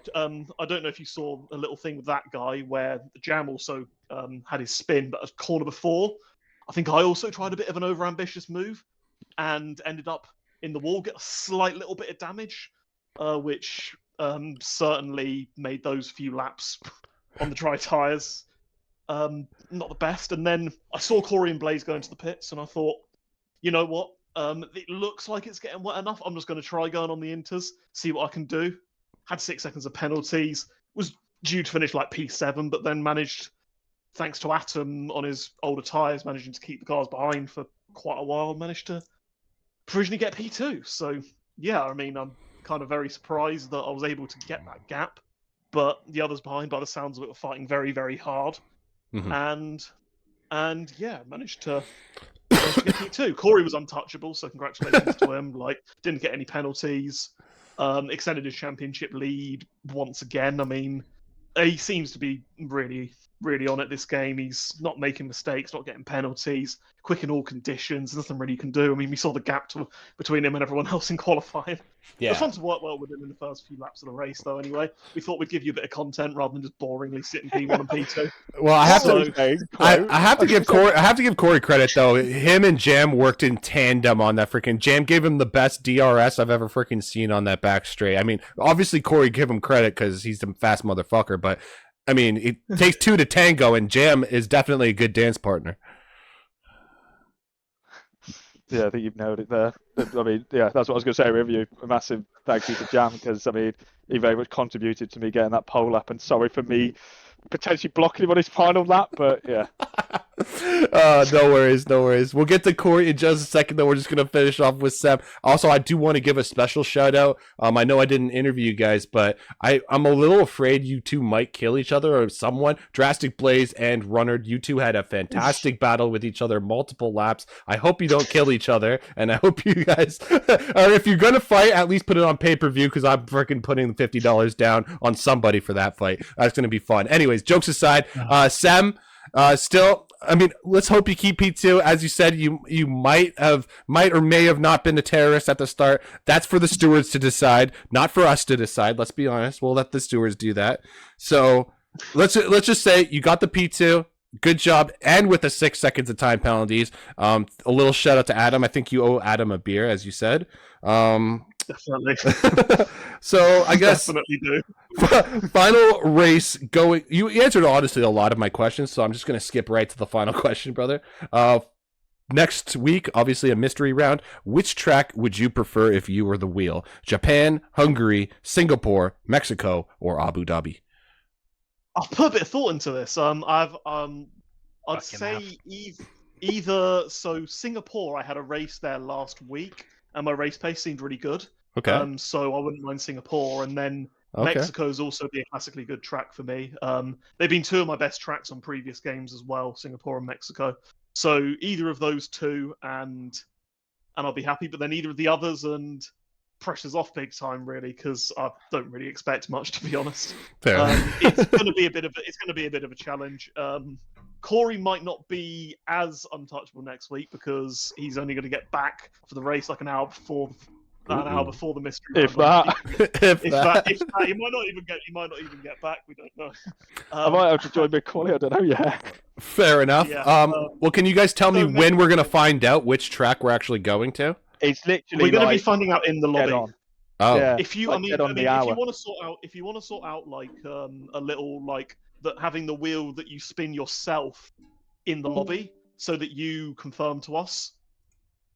don't know if you saw a little thing with that guy where Jam also had his spin, but a corner before, I think I also tried a bit of an overambitious move and ended up in the wall, get a slight little bit of damage, which certainly made those few laps on the dry tyres not the best. And then I saw Corey and Blaze go into the pits, and I thought, you know what? It looks like it's getting wet enough. I'm just going to try going on the inters, see what I can do. Had 6 seconds of penalties. Was due to finish like P7, but then managed, thanks to Atom on his older tyres, managing to keep the cars behind for quite a while, managed to provisionally get P2. So, yeah, I mean, I'm kind of very surprised that I was able to get that gap. But the others behind, by the sounds of it, were fighting very, very hard. And yeah, managed to get P2. Corey was untouchable, so congratulations to him. Like, didn't get any penalties. Extended his championship lead once again. I mean, he seems to be really, really on it this game. He's not making mistakes, not getting penalties, quick in all conditions. Nothing really you can do. I mean, we saw the gap between him and everyone else in qualifying. Yeah. It was fun to work well with him in the first few laps of the race, though, anyway. We thought we'd give you a bit of content rather than just boringly sitting P1 and P2. Well, I have to give Corey credit, though. Him and Jam worked in tandem on that freaking. Jam gave him the best DRS I've ever freaking seen on that back straight. I mean, obviously Corey give him credit because he's a fast motherfucker, but I mean, it takes two to tango, and Jam is definitely a good dance partner. Yeah, I think you've nailed it there. I mean, yeah, that's what I was going to say with you. A massive thank you to Jam, because, I mean, he very much contributed to me getting that pole up, and sorry for me potentially blocking him on his final lap, but yeah. No worries. We'll get to Corey in just a second, though. We're just going to finish off with Sam. Also, I do want to give a special shout out. I know I didn't interview you guys, but I'm a little afraid you two might kill each other or someone. Drastic Blaze and Runner, you two had a fantastic battle with each other, multiple laps. I hope you don't kill each other, and I hope you guys, or if you're going to fight, at least put it on pay-per-view, because I'm freaking putting $50 down on somebody for that fight. That's going to be fun. Anyways, jokes aside, Sam, still, I mean, let's hope you keep P2. As you said, you might or may have not been a terrorist at the start. That's for the stewards to decide, not for us to decide. Let's be honest. We'll let the stewards do that. So let's just say you got the P2. Good job. And with the 6 seconds of time penalties. A little shout out to Adam. I think you owe Adam a beer, as you said. Definitely. So I guess definitely do. Final race going. You answered honestly a lot of my questions, so I'm just going to skip right to the final question, brother. Next week, obviously a mystery round. Which track would you prefer if you were the wheel? Japan, Hungary, Singapore, Mexico, or Abu Dhabi? I'll put a bit of thought into this. I'd say either. So Singapore, I had a race there last week, and my race pace seemed really good. Okay. So I wouldn't mind Singapore, and then Okay. Mexico's also be a classically good track for me. They've been two of my best tracks on previous games as well, Singapore and Mexico. So either of those two, and I'll be happy. But then either of the others, and pressure's off big time, really, because I don't really expect much, to be honest. Fair. It's going to be a bit of a challenge. Corey might not be as untouchable next week because he's only going to get back for the race like an hour before the mystery. If that. If that, he might not even get back. We don't know. I might have to join mid-quali, I don't know yet. Fair enough. Yeah, well, can you guys tell me when we're going to find out which track we're actually going to? It's literally we're going to be finding out in the lobby. Oh, yeah, if you, like if you want to sort out like a little like that, having the wheel that you spin yourself in the lobby so that you confirm to us.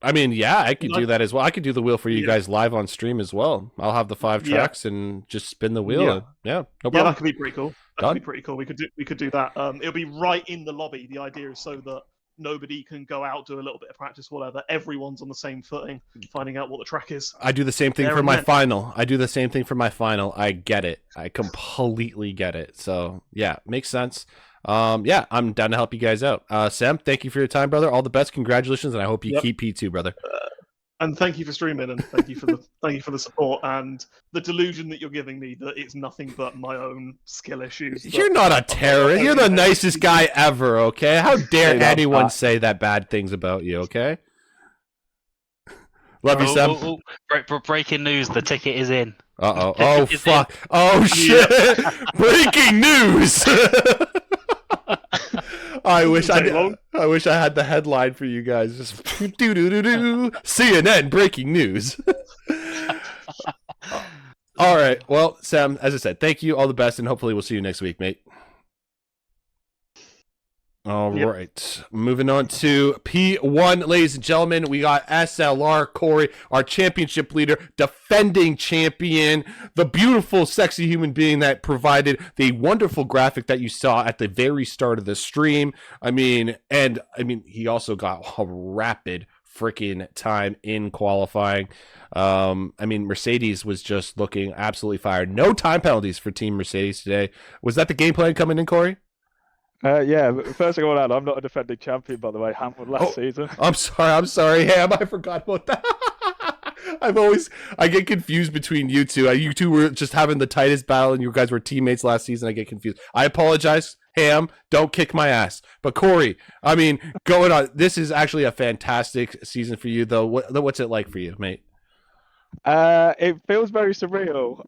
I mean, yeah, I could do that as well. I could do the wheel for you guys live on stream as well. I'll have the 5 tracks and just spin the wheel. Yeah, no problem. Yeah, that could be pretty cool. That could be pretty cool. We could do that. It'll be right in the lobby. The idea is so that nobody can go out, do a little bit of practice, whatever. Everyone's on the same footing, finding out what the track is. I do the same thing for my final. I get it. I completely get it. So, yeah, makes sense. Yeah, I'm down to help you guys out. Sam, thank you for your time, brother. All the best. Congratulations, and I hope you keep P2, brother. And thank you for streaming, and thank you for the support and the delusion that you're giving me that it's nothing but my own skill issues. You're not a terrorist. You're the nicest guy ever, okay? How dare anyone say that bad things about you, okay? Love you, Sam. Breaking news, the ticket is in. Uh-oh. Oh, fuck. Oh, shit. Breaking news. All I wish Take long. I wish I had the headline for you guys. Just do do do do. CNN breaking news. All right. Well, Sam, as I said, thank you. All the best, and hopefully we'll see you next week, mate. All right. Moving on to P1, ladies and gentlemen. We got SLR Corey, our championship leader, defending champion, the beautiful, sexy human being that provided the wonderful graphic that you saw at the very start of the stream. I mean, he also got a rapid freaking time in qualifying. Mercedes was just looking absolutely fired. No time penalties for Team Mercedes today. Was that the game plan coming in, Corey? Yeah, first thing I want to add, I'm not a defending champion, by the way. Ham won last season. I'm sorry, Ham. I forgot about that. I get confused between you two. You two were just having the tightest battle, and you guys were teammates last season. I get confused. I apologize, Ham. Don't kick my ass. But Corey, going on. This is actually a fantastic season for you, though. What's it like for you, mate? It feels very surreal.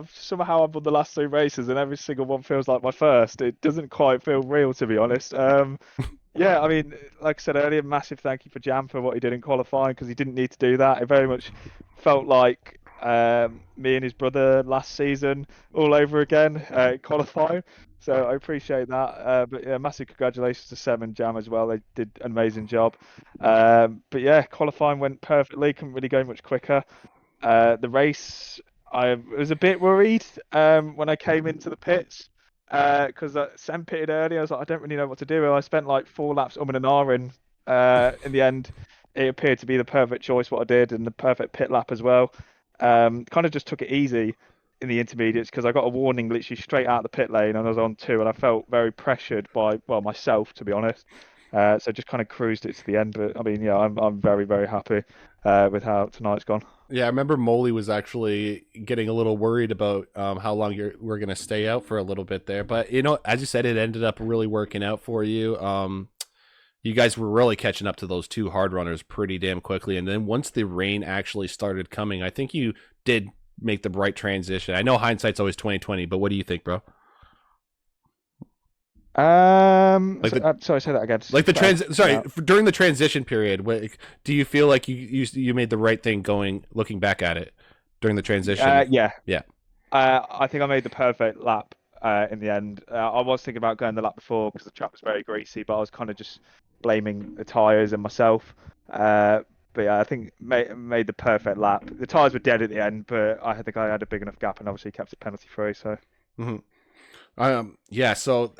Somehow I've won the last 2 races, and every single one feels like my first. It doesn't quite feel real, to be honest. Yeah, like I said earlier, massive thank you for Jam for what he did in qualifying, because he didn't need to do that. It very much felt like me and his brother last season all over again qualifying. So I appreciate that. But yeah, massive congratulations to Sem and Jam as well. They did an amazing job. But yeah, qualifying went perfectly. Couldn't really go much quicker. The race, I was a bit worried when I came into the pits because Sem pitted early. I was like, I don't really know what to do. I spent like 4 laps and an hour in the end. It appeared to be the perfect choice what I did, and the perfect pit lap as well. Kind of just took it easy in the intermediates because I got a warning literally straight out of the pit lane, and I was on 2, and I felt very pressured by myself, to be honest. So just kind of cruised it to the end. But I'm very, very happy with how tonight's gone. Yeah, I remember Molly was actually getting a little worried about how long we're going to stay out for a little bit there. But, as you said, it ended up really working out for you. You guys were really catching up to those 2 hard runners pretty damn quickly. And then once the rain actually started coming, I think you did make the right transition. I know hindsight's always 20/20, but what do you think, bro? Sorry, say that again. During the transition period, do you feel like you made the right thing looking back at it during the transition? Yeah. I think I made the perfect lap in the end. I was thinking about going the lap before because the track was very greasy, but I was kind of just blaming the tyres and myself. But yeah, I think made the perfect lap. The tyres were dead at the end, but I think I had a big enough gap and obviously kept it penalty free. So. Mm-hmm. So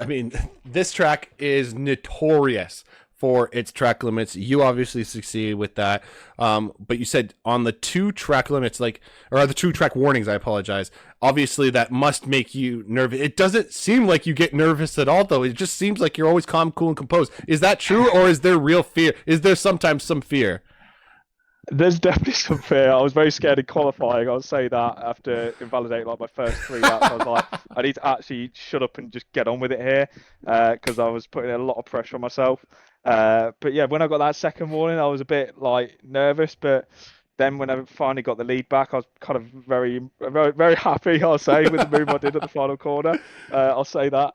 this track is notorious for its track limits. You obviously succeeded with that. But you said on the 2 track limits, or the 2 track warnings, I apologize. Obviously that must make you nervous. It doesn't seem like you get nervous at all, though. It just seems like you're always calm, cool, and composed. Is that true, or is there real fear? Is there sometimes some fear? There's definitely some fear. I was very scared in qualifying. I'll say that after invalidating my first 3 laps, I was like, I need to actually shut up and just get on with it here because I was putting a lot of pressure on myself. But yeah, when I got that second warning, I was a bit nervous. But then when I finally got the lead back, I was kind of very, very, very happy. I'll say with the move I did at the final corner. I'll say that.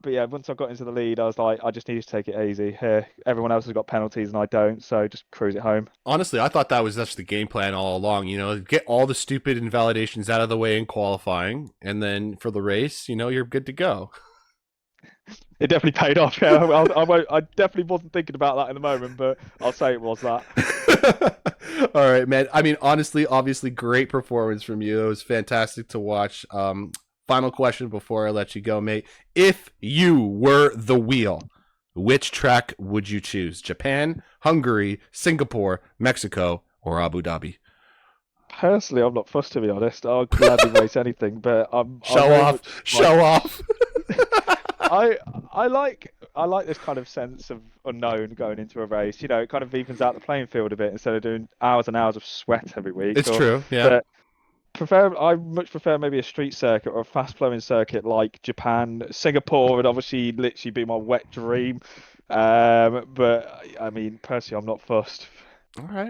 But yeah, once I got into the lead, I was like, I just need to take it easy here. Everyone else has got penalties and I don't, so just cruise it home. Honestly, I thought that was just the game plan all along. Get all the stupid invalidations out of the way in qualifying, and then for the race, you're good to go. It definitely paid off. Yeah, I definitely wasn't thinking about that in the moment, but I'll say it was that. All right, man. Honestly, obviously, great performance from you. It was fantastic to watch. Final question before I let you go, mate. If you were the wheel, which track would you choose? Japan, Hungary, Singapore, Mexico, or Abu Dhabi? Personally, I'm not fussed, to be honest. I'll gladly race anything, but Show off. I like this kind of sense of unknown going into a race. It kind of evens out the playing field a bit instead of doing hours and hours of sweat every week. It's true, yeah. I much prefer maybe a street circuit or a fast flowing circuit like Japan. Singapore would obviously literally be my wet dream. But personally, I'm not fussed.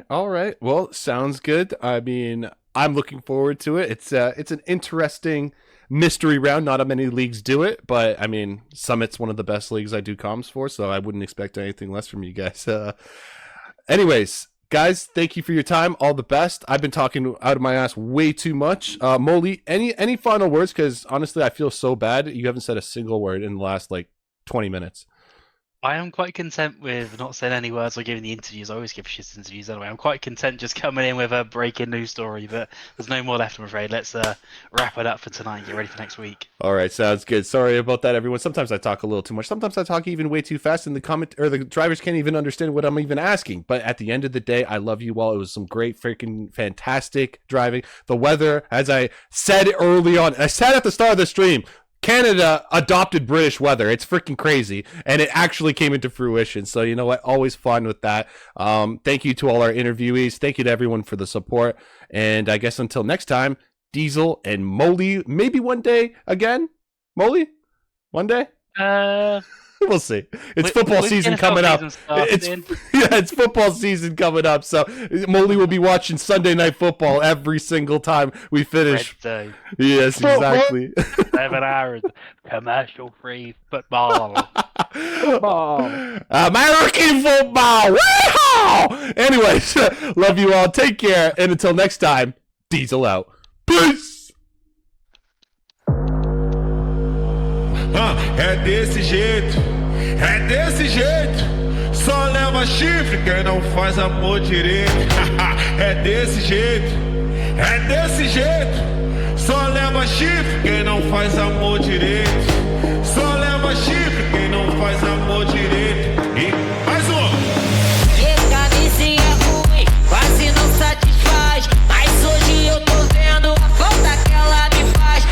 All right. Well, sounds good. I'm looking forward to it. It's an interesting mystery round. Not many leagues do it, but I mean, Summit's one of the best leagues I do comms for, so I wouldn't expect anything less from you guys. Anyways, guys, thank you for your time. All the best. I've been talking out of my ass way too much. Molly, any final words? Because honestly, I feel so bad. You haven't said a single word in the last like 20 minutes. I am quite content with not saying any words or giving the interviews. I always give shit interviews anyway. I'm quite content just coming in with a breaking news story, but there's no more left, I'm afraid. Let's wrap it up for tonight and get ready for next week. All right, sounds good. Sorry about that, everyone. Sometimes I talk a little too much. Sometimes I talk even way too fast, and the drivers can't even understand what I'm even asking. But at the end of the day, I love you all. It was some great, freaking fantastic driving. The weather, as I said early on, I said at the start of the stream, Canada adopted British weather. It's freaking crazy, and it actually came into fruition. So you know what? Always fun with that. Thank you to all our interviewees. Thank you to everyone for the support. And I guess until next time, Diesel and Molly. Maybe one day again, Molly. One day. We'll see. It's football season coming up. It's football season coming up. So Molly will be watching Sunday Night Football every single time we finish. Yes, exactly. 7 hours commercial-free football. American football. Woo-hoo! Anyways, love you all. Take care, and until next time, Diesel out. Peace. É desse jeito, só leva chifre quem não faz amor direito. É desse jeito, só leva chifre quem não faz amor direito. Só leva chifre quem não faz amor direito. E mais um. Camisinha ruim, quase não satisfaz, mas hoje eu tô vendo a falta que ela me faz.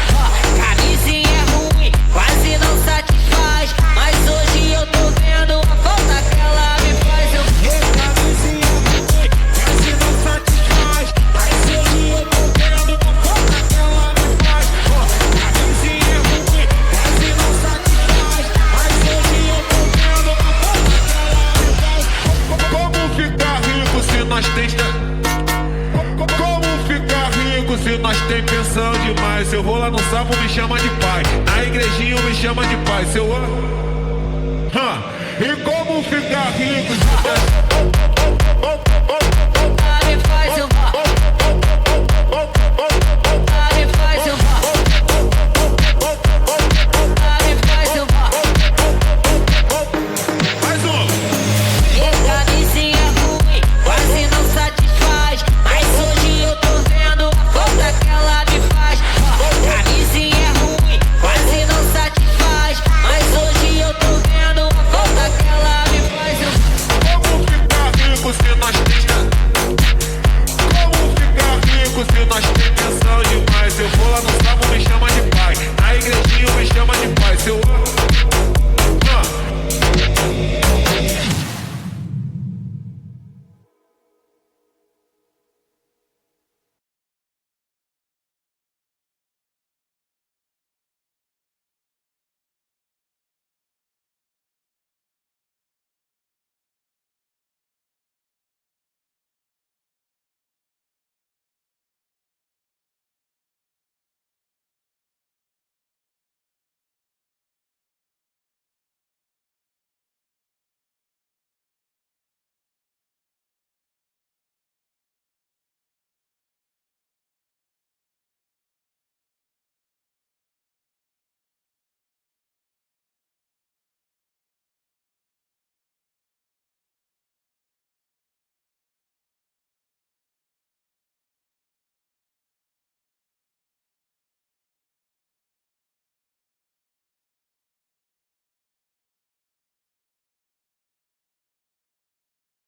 Camisinha ruim, quase não satisfaz, mas hoje eu tô vendo a falta que ela me faz. Eu camisinha ruim, quase não satisfaz, mas hoje eu tô vendo a falta que ela me faz. Camisinha ruim, quase não satisfaz, mas hoje eu tô vendo a falta que ela me faz. Como ficar rico se nós tem... Como ficar rico se nós tem pensão demais? Se eu vou lá no sábado me chama de pai, na igrejinha me chama de pai. Se eu... E como ficar rico se...